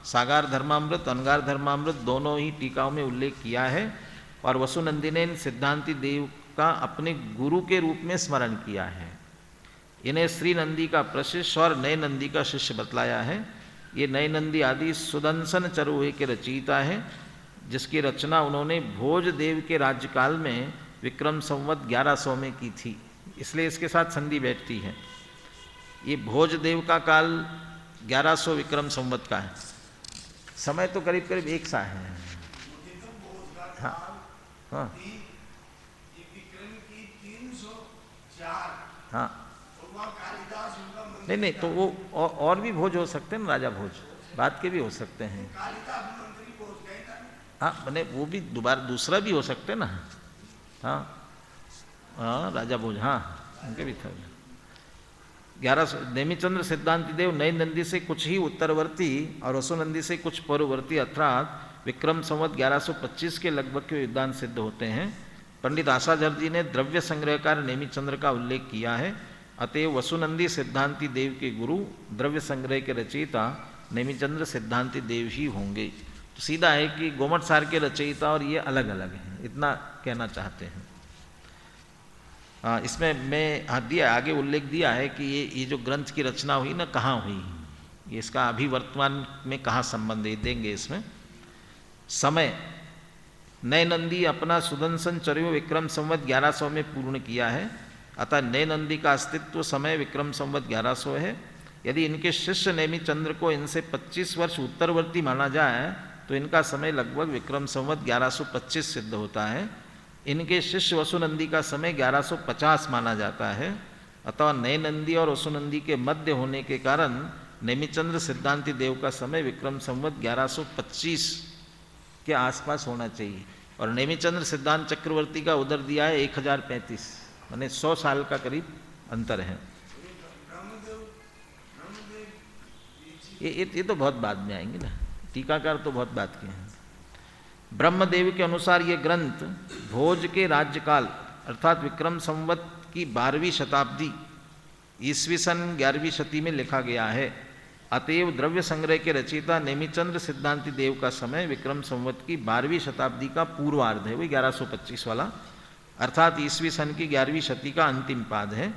सागार धर्मामृत, अनगार धर्मामृत दोनों ही टीकाओं में उल्लेख किया है और वसुनंदी ने इन सिद्धांति देव का अपने गुरु के रूप में स्मरण किया है। इन्हें श्री नंदी का प्रशिष्य और नए नंदी का शिष्य बतलाया है। ये नए नंदी आदि सुदंसन चरोहे के रचयिता है, जिसकी रचना उन्होंने भोज देव के राज्यकाल में विक्रम संवत 1100 में की थी, इसलिए इसके साथ संधि बैठती है। ये भोज देव का काल 1100 विक्रम संवत का है। समय तो करीब करीब एक सा है। हाँ हाँ हाँ नहीं तो वो और भी भोज हो सकते हैं ना, राजा भोज बाद के भी हो सकते हैं। हाँ मैंने वो भी दूसरा भी हो सकते हैं ना। हाँ हाँ राजा भोज, हाँ उनके भी थे। 1100 नेमिचंद्र सिद्धांति देव नई नंदी से कुछ ही उत्तरवर्ती और वसुनंदी से कुछ पूर्ववर्ती अर्थात विक्रम संवत 1125 के लगभग के योगदान सिद्ध होते हैं। पंडित आशाधर जी ने द्रव्य संग्रहकार नेमिचंद्र का उल्लेख किया है, अतएव वसुनंदी सिद्धांति देव के गुरु द्रव्य संग्रह के रचयिता नेमिचंद्र सिद्धांति देव ही होंगे। तो सीधा है कि गोमट सार के रचयिता और ये अलग अलग हैं, इतना कहना चाहते हैं। इसमें मैं दिया आगे उल्लेख दिया है कि ये जो ग्रंथ की रचना हुई ना, कहाँ हुई, ये इसका अभी वर्तमान में कहाँ संबंध है देंगे। इसमें समय नए नंदी अपना सुदंसन चर्यो विक्रम संवत 1100 में पूर्ण किया है, अतः नए नंदी का अस्तित्व समय विक्रम संवत 1100 है। यदि इनके शिष्य नेमिचंद्र को इनसे 25 वर्ष उत्तरवर्ती माना जाए तो इनका समय लगभग विक्रम संवत 1125 सिद्ध होता है। इनके शिष्य वसुनंदी का समय 1150 माना जाता है, अतः नए नंदी और वसुनंदी के मध्य होने के कारण नेमिचंद्र सिद्धांति देव का समय विक्रम संवत 1125 के आसपास होना चाहिए। और नेमिचंद्र सिद्धांत चक्रवर्ती का उदर दिया है 1035, माने 100 साल का करीब अंतर है। ये तो बहुत बाद में आएंगे ना, टीकाकार तो बहुत बात के हैं। ब्रह्मदेव के अनुसार ये ग्रंथ भोज के राज्यकाल अर्थात विक्रम संवत की 12वीं शताब्दी ईस्वी सन 11वीं शती में लिखा गया है। अतएव द्रव्य संग्रह के रचयिता नेमिचंद्र सिद्धांति देव का समय विक्रम संवत की 12वीं शताब्दी का पूर्वार्ध है, वही 1125 वाला, अर्थात ईस्वी सन की 11वीं शती का अंतिम पाद है।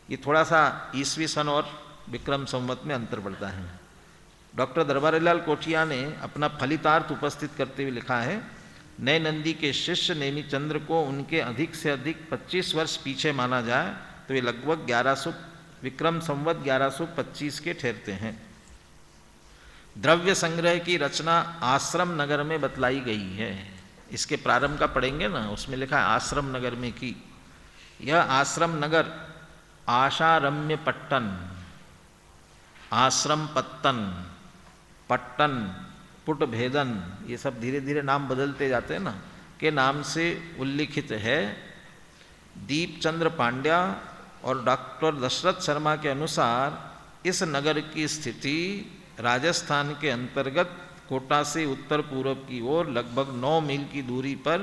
ये थोड़ा सा ईस्वी सन और विक्रम संवत में अंतर पड़ता है। डॉक्टर दरबारीलाल कोठिया ने अपना फलितार्थ उपस्थित करते हुए लिखा है, नए नंदी के शिष्य नेमिचंद्र को उनके अधिक से अधिक 25 वर्ष पीछे माना जाए तो ये लगभग 1100 विक्रम संवत 1125 के ठहरते हैं। द्रव्य संग्रह की रचना आश्रम नगर में बतलाई गई है। इसके प्रारंभ का पढ़ेंगे ना, उसमें लिखा है आश्रम नगर में की। यह आश्रम नगर आशारम्य पट्टन, आश्रम पत्तन, पट्टन, पुट भेदन, ये सब धीरे धीरे नाम बदलते जाते हैं ना, के नाम से उल्लिखित है। दीपचंद्र पांड्या और डॉक्टर दशरथ शर्मा के अनुसार इस नगर की स्थिति राजस्थान के अंतर्गत कोटा से उत्तर पूर्व की ओर लगभग 9 मील की दूरी पर,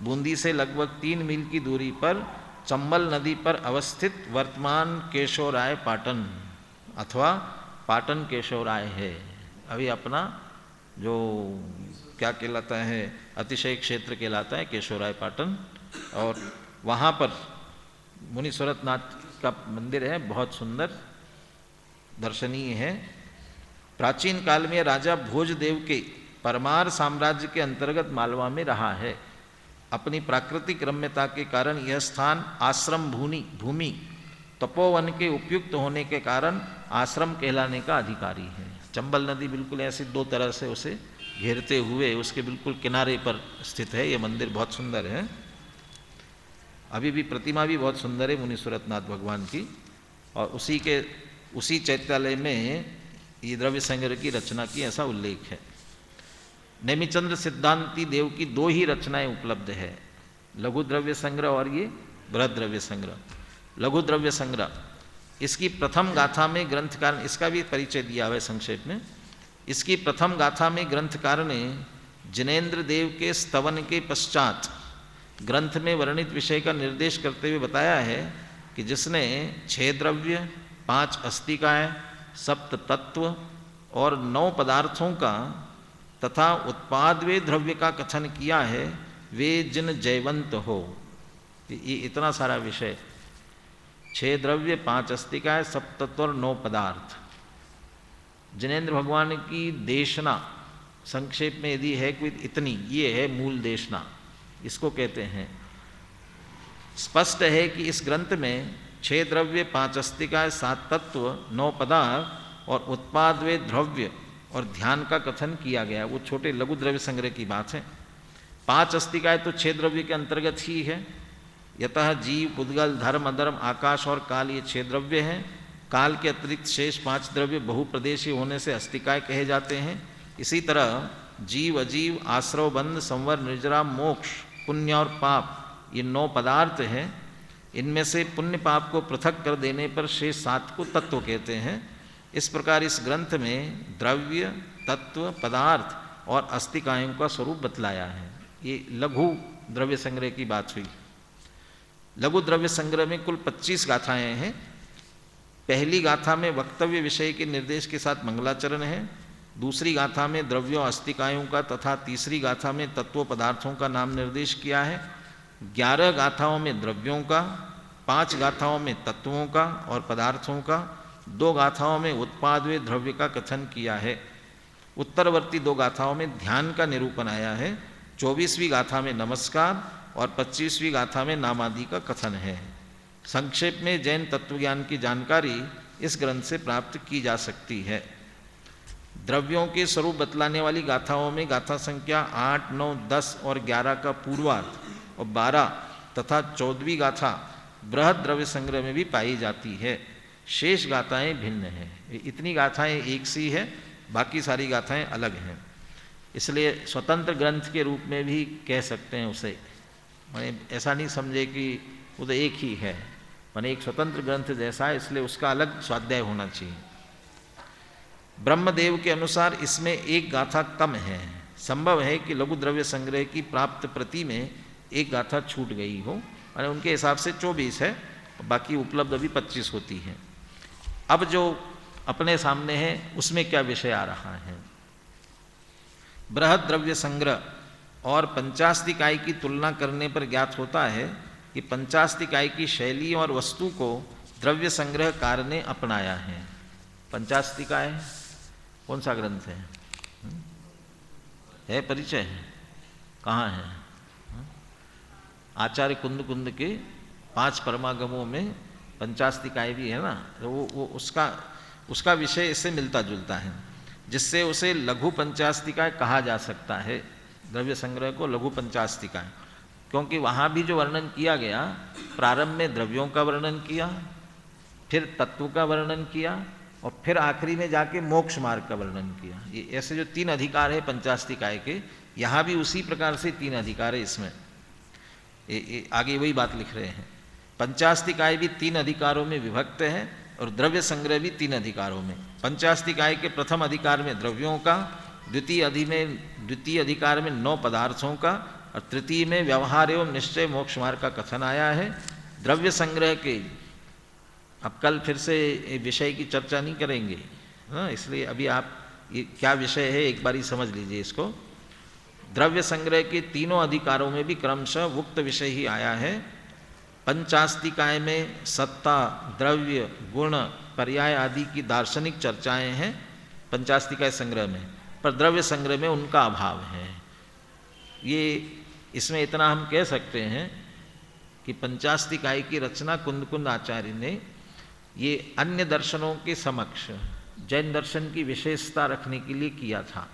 बूंदी से लगभग 3 मील की दूरी पर चंबल नदी पर अवस्थित वर्तमान केशोराय पाटन अथवा पाटन केशोराय है। अभी अपना जो क्या कहलाता है, अतिशय क्षेत्र कहलाता है केशोराय पाटन, और वहाँ पर मुनीश्वरत नाथ का मंदिर है, बहुत सुंदर दर्शनीय है। प्राचीन काल में राजा भोजदेव के परमार साम्राज्य के अंतर्गत मालवा में रहा है। अपनी प्राकृतिक रम्यता के कारण यह स्थान आश्रम भूमि तपोवन के उपयुक्त होने के कारण आश्रम कहलाने का अधिकारी है। चंबल नदी बिल्कुल ऐसे 2 तरह से उसे घेरते हुए उसके बिल्कुल किनारे पर स्थित है। यह मंदिर बहुत सुंदर है। अभी भी प्रतिमा भी बहुत सुंदर है मुनीश्वरत नाथ भगवान की, और उसी चैत्यालय में ये द्रव्य संग्रह की रचना की ऐसा उल्लेख है। नेमिचंद्र सिद्धांति देव की 2 ही रचनाएं उपलब्ध है, लघु द्रव्य संग्रह और ये बृहद द्रव्य संग्रह। लघु द्रव्य संग्रह, इसकी प्रथम गाथा में ग्रंथकार, इसका भी परिचय दिया हुआ है संक्षेप में। इसकी प्रथम गाथा में ग्रंथकार ने जिनेन्द्र देव के स्तवन के पश्चात ग्रंथ में वर्णित विषय का निर्देश करते हुए बताया है कि जिसने 6 द्रव्य, 5 अस्तिकाएँ, 7 तत्व और 9 पदार्थों का तथा उत्पादवे द्रव्य का कथन किया है, वे जिन जयवंत हो। ये इतना सारा विषय, 6 द्रव्य, 5 अस्तिकाएँ, 7 तत्व और 9 पदार्थ। जिनेंद्र भगवान की देशना संक्षेप में यदि है कोई इतनी, ये है मूल देशना, इसको कहते हैं। स्पष्ट है कि इस ग्रंथ में 6 द्रव्य, 5 अस्तिकाएँ, 7 तत्व, 9 पदार्थ और उत्पादवे द्रव्य और ध्यान का कथन किया गया। वो छोटे लघु द्रव्य संग्रह की बात है। 5 अस्तिकाएँ तो 6 द्रव्य के अंतर्गत ही है। यतः जीव, पुद्गल, धर्म, अधर्म, आकाश और काल, ये 6 द्रव्य हैं। काल के अतिरिक्त शेष 5 द्रव्य बहुप्रदेशी होने से अस्तिकाएँ कहे जाते हैं। इसी तरह जीव, अजीव, आश्रव, बंध, संवर, निर्जरा, मोक्ष, पुण्य और पाप, ये 9 पदार्थ हैं। इनमें से पुण्य पाप को पृथक कर देने पर शेष 7 को तत्व कहते हैं। इस प्रकार इस ग्रंथ में द्रव्य, तत्व, पदार्थ और अस्तिकायों का स्वरूप बतलाया है। ये लघु द्रव्य संग्रह की बात हुई। लघु द्रव्य संग्रह में कुल 25 गाथाएं हैं। पहली गाथा में वक्तव्य विषय के निर्देश के साथ मंगलाचरण है। दूसरी गाथा में द्रव्यों, अस्तिकायों का तथा तीसरी गाथा में तत्व पदार्थों का नाम निर्देश किया है। 11 गाथाओं में द्रव्यों का, 5 गाथाओं में तत्वों का और पदार्थों का, 2 गाथाओं में उत्पादवे द्रव्य का कथन किया है। उत्तरवर्ती 2 गाथाओं में ध्यान का निरूपण आया है। 24वीं गाथा में नमस्कार और 25वीं गाथा में नामादि का कथन है। संक्षेप में जैन तत्वज्ञान की जानकारी इस ग्रंथ से प्राप्त की जा सकती है। द्रव्यों के स्वरूप बतलाने वाली गाथाओं में गाथा संख्या 8, 9, 10 और 11 का पूर्वार्ध और 12 तथा 14वीं गाथा बृहद द्रव्य संग्रह में भी पाई जाती है। शेष गाथाएं भिन्न हैं। इतनी गाथाएं एक सी है, बाकी सारी गाथाएं अलग हैं। इसलिए स्वतंत्र ग्रंथ के रूप में भी कह सकते हैं उसे। मैंने ऐसा नहीं समझे कि वो तो एक ही है, मैंने एक स्वतंत्र ग्रंथ जैसा है, इसलिए उसका अलग स्वाध्याय होना चाहिए। ब्रह्मदेव के अनुसार इसमें एक गाथा कम है। संभव है कि लघु द्रव्य संग्रह की प्राप्त प्रति में एक गाथा छूट गई हो और उनके हिसाब से 24 है, बाकी उपलब्ध अभी 25 होती है। अब जो अपने सामने है उसमें क्या विषय आ रहा है। बृहद द्रव्य संग्रह और पंचास्तिकाय की तुलना करने पर ज्ञात होता है कि पंचास्तिकाय की शैली और वस्तु को द्रव्य संग्रहकार ने अपनाया है। पंचास्तिकाय कौन सा ग्रंथ है परिचय है, कहाँ है? आचार्य कुंद कुंद के 5 परमागमों में पंचास्तिकाय भी है ना, तो वो उसका विषय इससे मिलता जुलता है, जिससे उसे लघु पंचास्तिकाय कहा जा सकता है। द्रव्य संग्रह को लघु पंचास्तिकाय, क्योंकि वहाँ भी जो वर्णन किया गया, प्रारंभ में द्रव्यों का वर्णन किया, फिर तत्व का वर्णन किया और फिर आखिरी में जाके मोक्ष मार्ग का वर्णन किया। ये ऐसे जो 3 अधिकार है पंचास्तिकाय के, यहाँ भी उसी प्रकार से 3 अधिकार है इसमें। आगे वही बात लिख रहे हैं। पंचास्तिकाय भी 3 अधिकारों में विभक्त है और द्रव्य संग्रह भी 3 अधिकारों में। पंचास्तिकाय के प्रथम अधिकार में द्रव्यों का, द्वितीय अधिकार में 9 पदार्थों का और तृतीय में व्यवहार एवं निश्चय मोक्ष मार्ग का कथन आया है। द्रव्य संग्रह के अब कल फिर से विषय की चर्चा नहीं करेंगे, हाँ, इसलिए अभी आप ये क्या विषय है एक बारी समझ लीजिए इसको। द्रव्य संग्रह के 3 अधिकारों में भी क्रमशः उक्त विषय ही आया है। पंचास्तिकाय में सत्ता, द्रव्य, गुण, पर्याय आदि की दार्शनिक चर्चाएं हैं पंचास्तिकाय संग्रह में, पर द्रव्य संग्रह में उनका अभाव है। ये इसमें इतना हम कह सकते हैं कि पंचास्तिकाय की रचना कुंद कुंद आचार्य ने ये अन्य दर्शनों के समक्ष जैन दर्शन की विशेषता रखने के लिए किया था।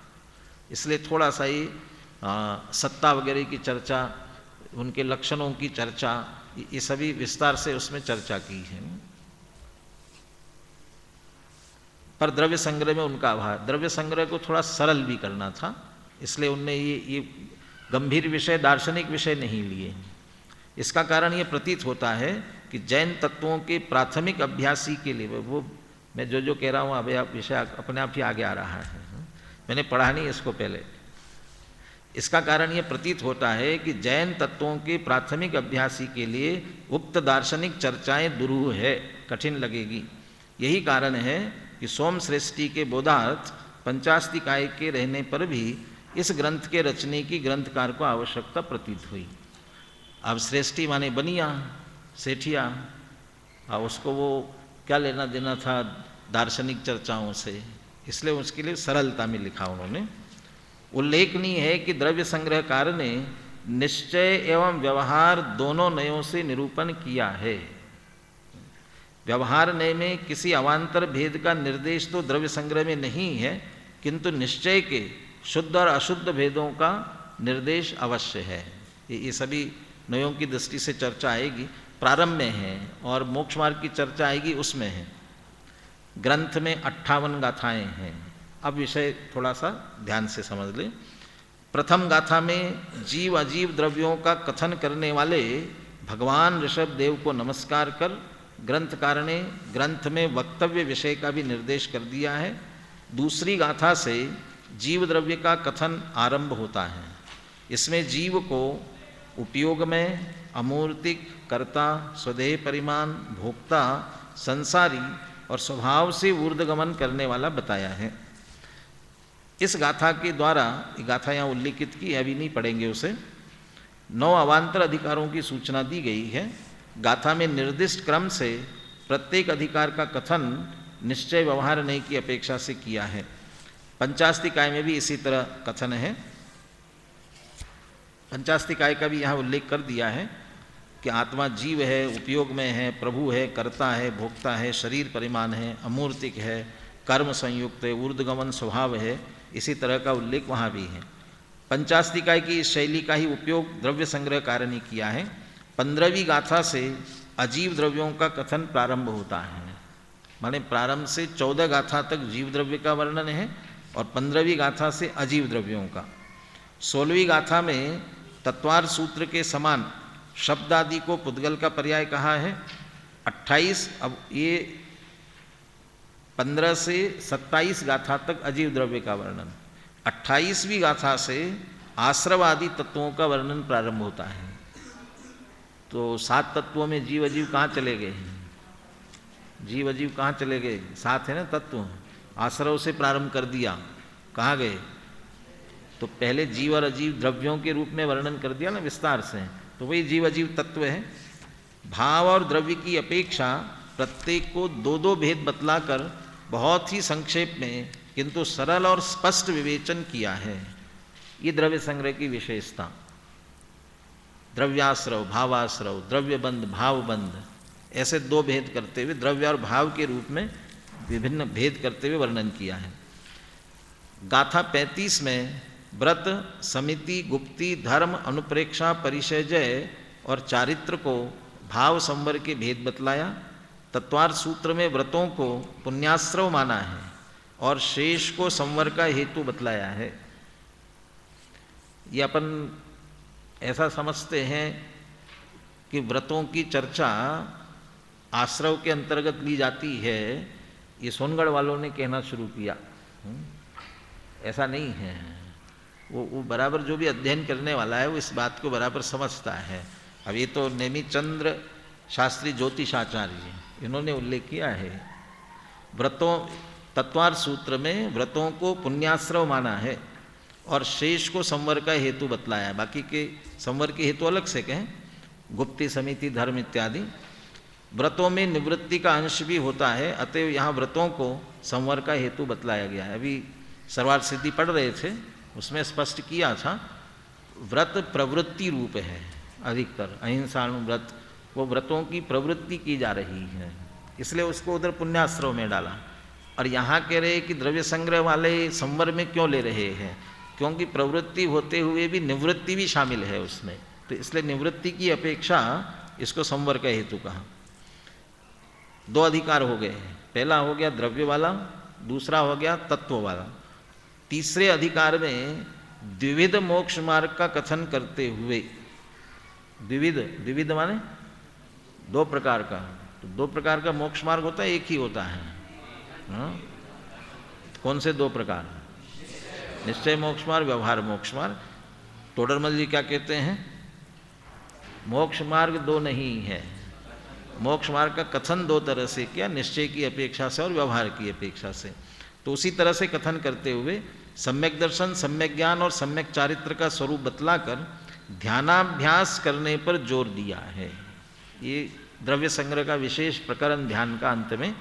इसलिए थोड़ा सा ही सत्ता वगैरह की चर्चा, उनके लक्षणों की चर्चा, ये सभी विस्तार से उसमें चर्चा की है। पर द्रव्य संग्रह में उनका अभाव, द्रव्य संग्रह को थोड़ा सरल भी करना था, इसलिए उनने ये गंभीर विषय, दार्शनिक विषय नहीं लिए। इसका कारण ये प्रतीत होता है कि जैन तत्वों के प्राथमिक अभ्यासी के लिए, वो मैं जो कह रहा हूँ अभी आप विषय अपने आप ही आगे आ रहा है, मैंने पढ़ा नहीं इसको पहले। इसका कारण ये प्रतीत होता है कि जैन तत्वों के प्राथमिक अभ्यासी के लिए उक्त दार्शनिक चर्चाएं दुरूह है, कठिन लगेगी। यही कारण है कि सोम श्रेष्ठी के बोधार्थ पंचास्तिकाय के रहने पर भी इस ग्रंथ के रचने की ग्रंथकार को आवश्यकता प्रतीत हुई। अब श्रेष्ठी माने बनिया, सेठिया, और उसको वो क्या लेना देना था दार्शनिक चर्चाओं से, इसलिए उसके लिए सरलता में लिखा उन्होंने। उल्लेखनीय है कि द्रव्य संग्रहकार ने निश्चय एवं व्यवहार दोनों नयों से निरूपण किया है। व्यवहार नय में किसी अवान्तर भेद का निर्देश तो द्रव्य संग्रह में नहीं है, किंतु निश्चय के शुद्ध और अशुद्ध भेदों का निर्देश अवश्य है। ये सभी नयों की दृष्टि से चर्चा आएगी, प्रारंभ में है, और मोक्ष मार्ग की चर्चा आएगी उसमें है। ग्रंथ में 58 गाथाएं हैं। अब विषय थोड़ा सा ध्यान से समझ लें। प्रथम गाथा में जीव अजीव द्रव्यों का कथन करने वाले भगवान ऋषभ देव को नमस्कार कर ग्रंथकार ने ग्रंथ में वक्तव्य विषय का भी निर्देश कर दिया है। दूसरी गाथा से जीव द्रव्य का कथन आरंभ होता है। इसमें जीव को उपयोग में अमूर्तिक, कर्ता, स्वदेह परिमाण, भोक्ता, संसारी और स्वभाव से ऊर्ध्वगमन करने वाला बताया है। इस गाथा के द्वारा, गाथा यहाँ उल्लिखित की, अभी नहीं पढ़ेंगे उसे, 9 अवान्तर अधिकारों की सूचना दी गई है। गाथा में निर्दिष्ट क्रम से प्रत्येक अधिकार का कथन निश्चय व्यवहार नहीं की अपेक्षा से किया है। पंचास्तिकाय में भी इसी तरह कथन है। पंचास्तिकाय का भी यहाँ उल्लेख कर दिया है कि आत्मा जीव है, उपयोग में है, प्रभु है, कर्ता है, भोक्ता है, शरीर परिमाण है, अमूर्तिक है, कर्म संयुक्त है, ऊर्ध्वगमन स्वभाव है। इसी तरह का उल्लेख वहाँ भी है। पंचास्तिकाय की इस शैली का ही उपयोग द्रव्य संग्रहकार ने किया है। 15वीं गाथा से अजीव द्रव्यों का कथन प्रारंभ होता है, माने प्रारंभ से 14 गाथा तक जीव द्रव्य का वर्णन है और 15वीं गाथा से अजीव द्रव्यों का। 16वीं गाथा में तत्वार सूत्र के समान शब्द आदि को पुद्गल का पर्याय कहा है। 28, अब ये 15 से 27 गाथा तक अजीव द्रव्य का वर्णन। 28वीं गाथा से आश्रव आदि तत्वों का वर्णन प्रारंभ होता है। तो 7 तत्वों में जीव अजीव कहाँ चले गए? जीव अजीव कहाँ चले गए? 7 है ना तत्व। आश्रव से प्रारंभ कर दिया, कहाँ गए? तो पहले जीव और अजीव द्रव्यों के रूप में वर्णन कर दिया ना विस्तार से, तो वही जीव अजीव तत्व है। भाव और द्रव्य की अपेक्षा प्रत्येक को 2-2 भेद बतलाकर बहुत ही संक्षेप में किंतु सरल और स्पष्ट विवेचन किया है। ये द्रव्य संग्रह की विशेषता। द्रव्याश्रव, भावाश्रव, द्रव्यबंध, भावबंध, ऐसे 2 भेद करते हुए द्रव्य और भाव के रूप में विभिन्न भेद करते हुए वर्णन किया है। गाथा 35 में व्रत, समिति, गुप्ति, धर्म, अनुप्रेक्षा, परिचय और चारित्र को भाव संवर के भेद बतलाया। तत्वार सूत्र में व्रतों को पुण्याश्रव माना है और शेष को संवर का हेतु बतलाया है। ये अपन ऐसा समझते हैं कि व्रतों की चर्चा आश्रव के अंतर्गत ली जाती है, ये सोनगढ़ वालों ने कहना शुरू किया। ऐसा नहीं है। वो बराबर जो भी अध्ययन करने वाला है वो इस बात को बराबर समझता है। अब ये तो नेमिचंद्र शास्त्री ज्योतिषाचार्य इन्होंने उल्लेख किया है। व्रतों, तत्वार सूत्र में व्रतों को पुण्याश्रव माना है और शेष को संवर का हेतु बतलाया है। बाकी के संवर के हेतु अलग से कहें, गुप्ति, समिति, धर्म इत्यादि। व्रतों में निवृत्ति का अंश भी होता है, अतएव यहाँ व्रतों को संवर का हेतु बतलाया गया है। अभी सर्वार्थ सिद्धि पढ़ रहे थे, उसमें स्पष्ट किया था व्रत प्रवृत्ति रूप है अधिकतर। अहिंसाणुव्रत, वो व्रतों की प्रवृत्ति की जा रही है, इसलिए उसको उधर पुण्याश्रव में डाला। और यहाँ कह रहे कि द्रव्य संग्रह वाले संवर में क्यों ले रहे हैं, क्योंकि प्रवृत्ति होते हुए भी निवृत्ति भी शामिल है उसमें, तो इसलिए निवृत्ति की अपेक्षा इसको संवर का हेतु कहा। 2 अधिकार हो गए, पहला हो गया द्रव्य वाला, दूसरा हो गया तत्व वाला। तीसरे अधिकार में द्विविध मोक्ष मार्ग का कथन करते हुए, द्विविध माने 2 प्रकार का, तो 2 प्रकार का मोक्ष मार्ग होता है, एक ही होता है। हाँ? कौन से 2 प्रकार? निश्चय मोक्ष मार्ग, व्यवहार मोक्ष मार्ग। तोडरमल जी क्या कहते हैं, मोक्ष मार्ग दो नहीं है, मोक्ष मार्ग का कथन दो तरह से किया, निश्चय की अपेक्षा से और व्यवहार की अपेक्षा से। तो उसी तरह से कथन करते हुए सम्यक दर्शन, सम्यक ज्ञान और सम्यक चारित्र का स्वरूप बतलाकर ध्यानाभ्यास करने पर जोर दिया है। ये द्रव्य संग्रह का विशेष प्रकरण ध्यान का अंत में,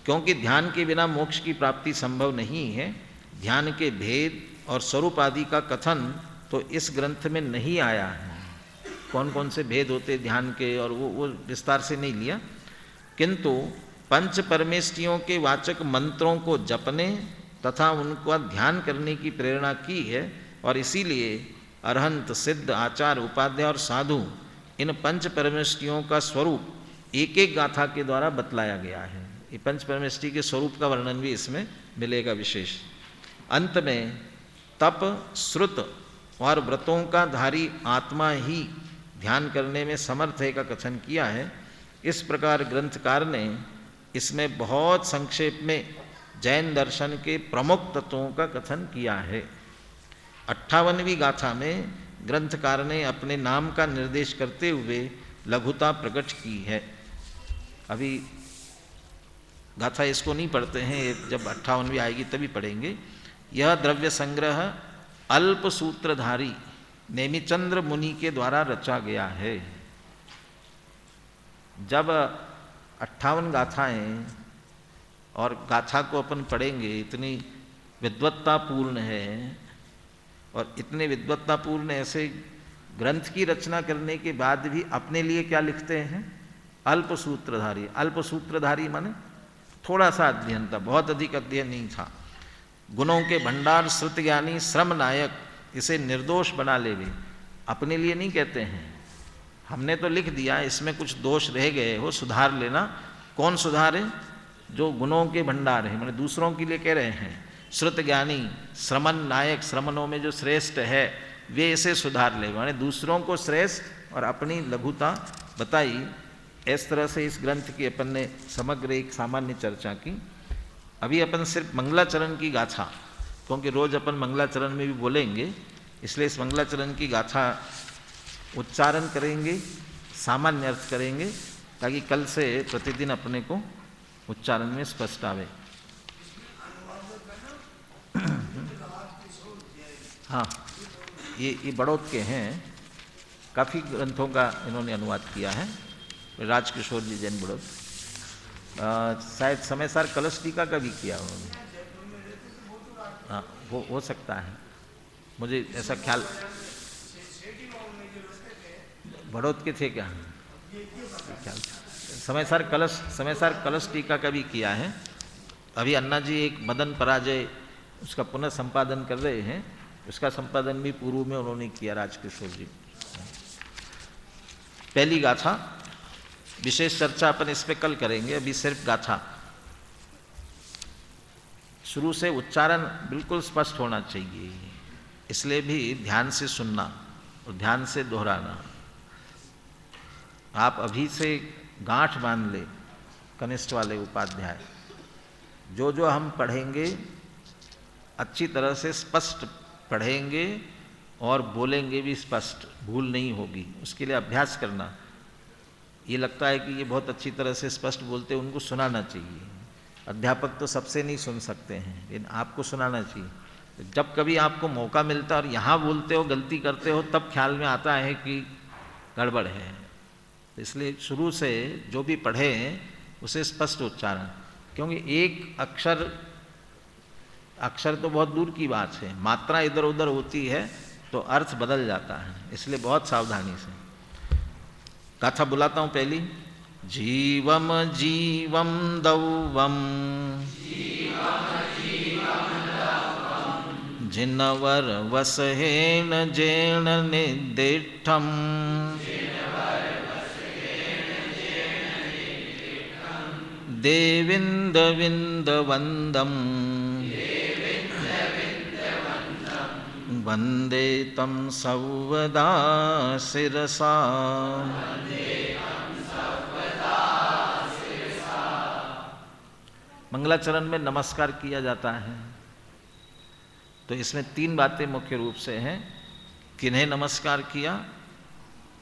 क्योंकि ध्यान के बिना मोक्ष की प्राप्ति संभव नहीं है। ध्यान के भेद और स्वरूप आदि का कथन तो इस ग्रंथ में नहीं आया है, कौन कौन से भेद होते ध्यान के, और वो विस्तार से नहीं लिया, किंतु पंच परमेष्टियों के वाचक मंत्रों को जपने तथा उनका ध्यान करने की प्रेरणा की है। और इसीलिए अरहंत, सिद्ध, आचार्य, उपाध्याय और साधु, इन पंच परमेष्टियों का स्वरूप एक एक गाथा के द्वारा बतलाया गया है। ये पंच परमेष्टि के स्वरूप का वर्णन भी इसमें मिलेगा विशेष। अंत में तप, श्रुत और व्रतों का धारी आत्मा ही ध्यान करने में समर्थ है का कथन किया है। इस प्रकार ग्रंथकार ने इसमें बहुत संक्षेप में जैन दर्शन के प्रमुख तत्वों का कथन किया है। 58वीं गाथा में ग्रंथकार ने अपने नाम का निर्देश करते हुए लघुता प्रकट की है। अभी गाथा इसको नहीं पढ़ते हैं, जब 58वीं आएगी तभी पढ़ेंगे। यह द्रव्य संग्रह अल्प सूत्रधारी नेमिचंद्र मुनि के द्वारा रचा गया है। जब 58 गाथाएं और गाथा को अपन पढ़ेंगे, इतनी विद्वत्तापूर्ण है, और इतने विद्वत्तापूर्ण ऐसे ग्रंथ की रचना करने के बाद भी अपने लिए क्या लिखते हैं, अल्प सूत्रधारी। अल्प सूत्रधारी माने थोड़ा सा अध्ययन था, बहुत अधिक अध्ययन नहीं था। गुणों के भंडार, श्रुत ज्ञानी, श्रम नायक, इसे निर्दोष बना ले वे, अपने लिए नहीं कहते हैं। हमने तो लिख दिया, इसमें कुछ दोष रह गए हो, सुधार लेना। कौन सुधारे? जो गुणों के भंडार है, माने दूसरों के लिए कह रहे हैं। श्रुत ज्ञानी, श्रमण नायक, श्रमणों में जो श्रेष्ठ है वे इसे सुधार ले, माने दूसरों को श्रेष्ठ और अपनी लघुता बताई। इस तरह से इस ग्रंथ की अपन ने समग्र एक सामान्य चर्चा की। अभी अपन सिर्फ मंगलाचरण की गाथा, क्योंकि रोज अपन मंगलाचरण में भी बोलेंगे, इसलिए इस मंगलाचरण की गाथा उच्चारण करेंगे, सामान्य अर्थ करेंगे, ताकि कल से प्रतिदिन अपने को उच्चारण में स्पष्ट आवे। हाँ, ये बड़ौत के हैं, काफ़ी ग्रंथों का इन्होंने अनुवाद किया है। राजकिशोर जी जैन बड़ौत, शायद समय सार कलश टीका का भी किया उन्होंने। हाँ, वो हो सकता है, मुझे ऐसा ख्याल। बड़ौत के थे क्या? ख्याल समय सार कलश टीका का भी किया है। अभी अन्ना जी एक मदन पराजय उसका पुनः संपादन कर रहे हैं, उसका संपादन भी पूर्व में उन्होंने किया, राजकिशोर जी। पहली गाथा, विशेष चर्चा अपन इस पे कल करेंगे, अभी सिर्फ गाथा। शुरू से उच्चारण बिल्कुल स्पष्ट होना चाहिए, इसलिए भी ध्यान से सुनना और ध्यान से दोहराना। आप अभी से गांठ बांध ले, कनिष्ठ वाले उपाध्याय, जो जो हम पढ़ेंगे अच्छी तरह से स्पष्ट पढ़ेंगे और बोलेंगे भी स्पष्ट, भूल नहीं होगी। उसके लिए अभ्यास करना। ये लगता है कि ये बहुत अच्छी तरह से स्पष्ट बोलते हैं, उनको सुनाना चाहिए। अध्यापक तो सबसे नहीं सुन सकते हैं, लेकिन आपको सुनाना चाहिए। जब कभी आपको मौका मिलता और यहाँ बोलते हो, गलती करते हो, तब ख्याल में आता है कि गड़बड़ है। इसलिए शुरू से जो भी पढ़े उसे स्पष्ट उच्चारण, क्योंकि एक अक्षर तो बहुत दूर की बात है, मात्रा इधर उधर होती है तो अर्थ बदल जाता है, इसलिए बहुत सावधानी से। गाथा बुलाता हूँ पहली। जीवम जीवम दौवम जिनवर वसहेन जेण निदिष्ठम देविंद विंद वंदम वंदे तम सर्वदा शिरसा। मंगलाचरण में नमस्कार किया जाता है, तो इसमें तीन बातें मुख्य रूप से हैं किन्हें नमस्कार किया,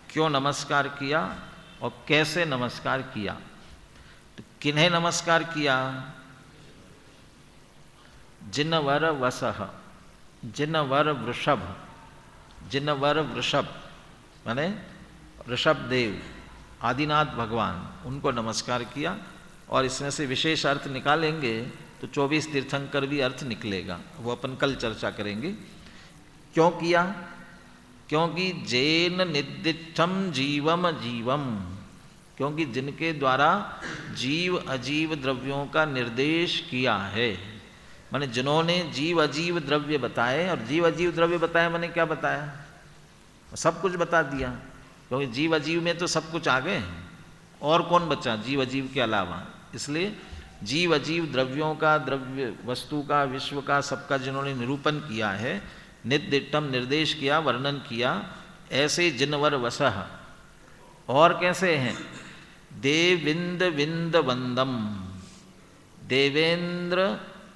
क्यों नमस्कार किया और कैसे नमस्कार किया। तो किन्हें नमस्कार किया, जिनवर वसह, जिनवर वृषभ, जिनवर वृषभ माने ऋषभ देव आदिनाथ भगवान, उनको नमस्कार किया। और इसमें से विशेष अर्थ निकालेंगे तो 24 तीर्थंकर भी अर्थ निकलेगा, वो अपन कल चर्चा करेंगे। क्यों किया, क्योंकि जेन निदिष्टम जीवम जीवम, क्योंकि जिनके द्वारा जीव अजीव द्रव्यों का निर्देश किया है, माने जिन्होंने जीव अजीव द्रव्य बताए। और जीव अजीव द्रव्य बताए माने क्या बताया, सब कुछ बता दिया, क्योंकि जीव अजीव में तो सब कुछ आ गए, और कौन बचा जीव अजीव के अलावा। इसलिए जीव अजीव द्रव्यों का, द्रव्य वस्तु का, विश्व का, सबका जिन्होंने निरूपण किया है, निदिष्टम निर्देश किया, वर्णन किया, ऐसे जिनवर वसह। और कैसे हैं, देविंद विंद वंदम, देवेंद्र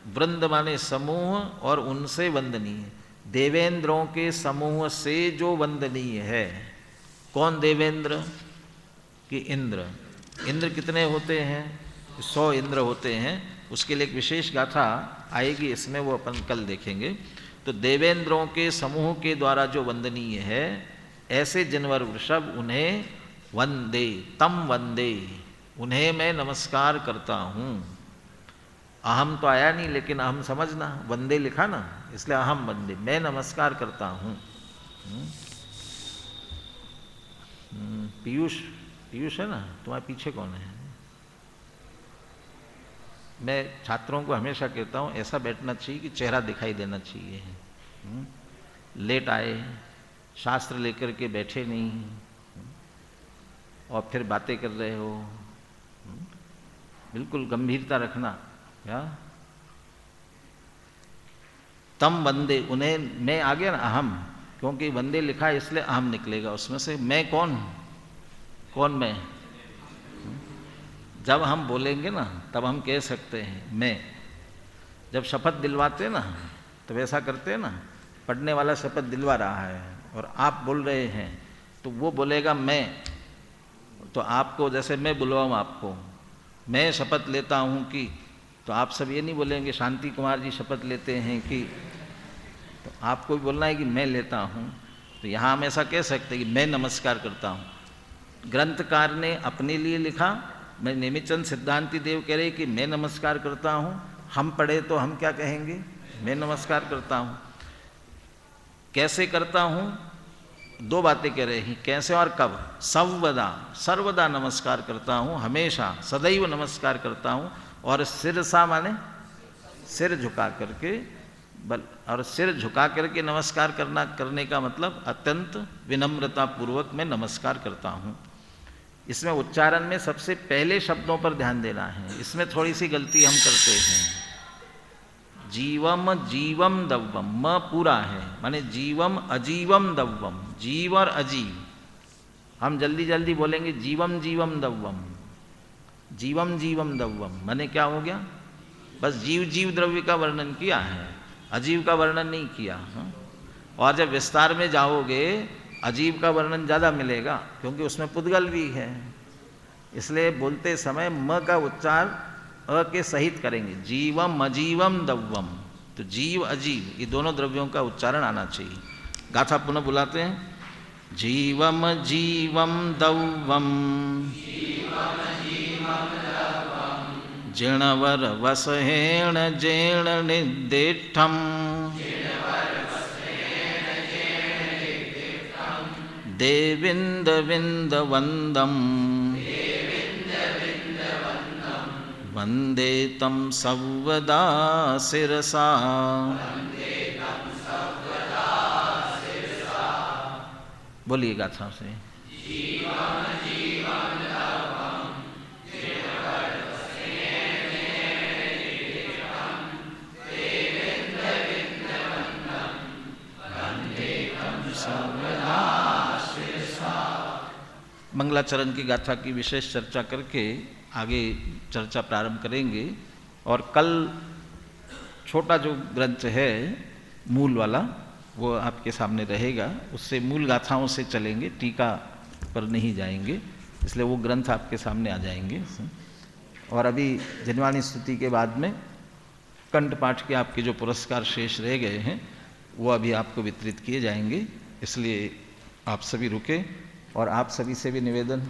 वृंद माने समूह और उनसे वंदनीय, देवेंद्रों के समूह से जो वंदनीय है। कौन देवेंद्र कि इंद्र। इंद्र कितने होते हैं, 100 इंद्र होते हैं, उसके लिए एक विशेष गाथा आएगी, इसमें वो अपन कल देखेंगे। तो देवेंद्रों के समूह के द्वारा जो वंदनीय है, ऐसे जिनवर वृषभ, उन्हें वंदे, तम वंदे, उन्हें मैं नमस्कार करता हूँ। अहम तो आया नहीं, लेकिन अहम समझना, वंदे लिखा ना, इसलिए अहम वंदे, मैं नमस्कार करता हूँ। पीयूष, पीयूष है ना, तुम्हारे पीछे कौन है। मैं छात्रों को हमेशा कहता हूँ ऐसा बैठना चाहिए कि चेहरा दिखाई देना चाहिए। लेट आए, शास्त्र लेकर के बैठे नहीं और फिर बातें कर रहे हो, बिल्कुल गंभीरता रखना। क्या तम वंदे, उन्हें, मैं आ गया ना अहम, क्योंकि वंदे लिखा है इसलिए अहम निकलेगा उसमें से। मैं कौन, कौन मैं। जब हम बोलेंगे ना तब हम कह सकते हैं मैं। जब शपथ दिलवाते ना तो वैसा करते हैं ना, पढ़ने वाला शपथ दिलवा रहा है और आप बोल रहे हैं तो वो बोलेगा मैं। तो आपको जैसे मैं बुलवाऊँ आपको, मैं शपथ लेता हूँ कि, तो आप सब ये नहीं बोलेंगे शांति कुमार जी शपथ लेते हैं कि, तो आपको भी बोलना है कि मैं लेता हूँ। तो यहाँ हम ऐसा कह सकते हैं कि मैं नमस्कार करता हूँ। ग्रंथकार ने अपने लिए लिखा, मैं नेमिचंद सिद्धांति देव कह रहे कि मैं नमस्कार करता हूँ। हम पढ़े तो हम क्या कहेंगे, मैं नमस्कार करता हूँ। कैसे करता हूँ, दो बातें कह रहे हैं, कैसे और कब। सर्वदा, सर्वदा नमस्कार करता हूँ, हमेशा सदैव नमस्कार करता हूँ। और सिरसा माने सिर झुका करके, और सिर झुका करके नमस्कार करने का मतलब अत्यंत विनम्रता पूर्वक मैं नमस्कार करता हूँ। इसमें उच्चारण में सबसे पहले शब्दों पर ध्यान देना है, इसमें थोड़ी सी गलती हम करते हैं। जीवम जीवम दव्वम, म पूरा है, माने जीवम अजीवम दव्वम, जीव और अजीव। हम जल्दी जल्दी बोलेंगे जीवम जीवम दव्वम, जीवम जीवम दव्वम, माने क्या हो गया, बस जीव जीव द्रव्य का वर्णन किया है, अजीव का वर्णन नहीं किया। और जब विस्तार में जाओगे अजीव का वर्णन ज़्यादा मिलेगा, क्योंकि उसमें पुद्गल भी है। इसलिए बोलते समय म का उच्चार अ के सहित करेंगे, जीवम अजीवम दव्वम। तो जीव अजीव ये दोनों द्रव्यों का उच्चारण आना चाहिए। गाथा पुनः बुलाते हैं, जीवम जीवम दव्वम, जिणवर वसहेण जेण निदिष्टम, देविंद विंद वंदम, वंदे तम सर्वदा शिरसा। बोलिए गाथा से। मंगलाचरण की गाथा की विशेष चर्चा करके आगे चर्चा प्रारंभ करेंगे। और कल छोटा जो ग्रंथ है मूल वाला, वो आपके सामने रहेगा, उससे मूल गाथाओं से चलेंगे, टीका पर नहीं जाएंगे, इसलिए वो ग्रंथ आपके सामने आ जाएंगे। और अभी जनवाणी स्तुति के बाद में कंठपाठ के आपके जो पुरस्कार शेष रह गए हैं वो अभी आपको वितरित किए जाएंगे, इसलिए आप सभी रुके। और आप सभी से भी निवेदन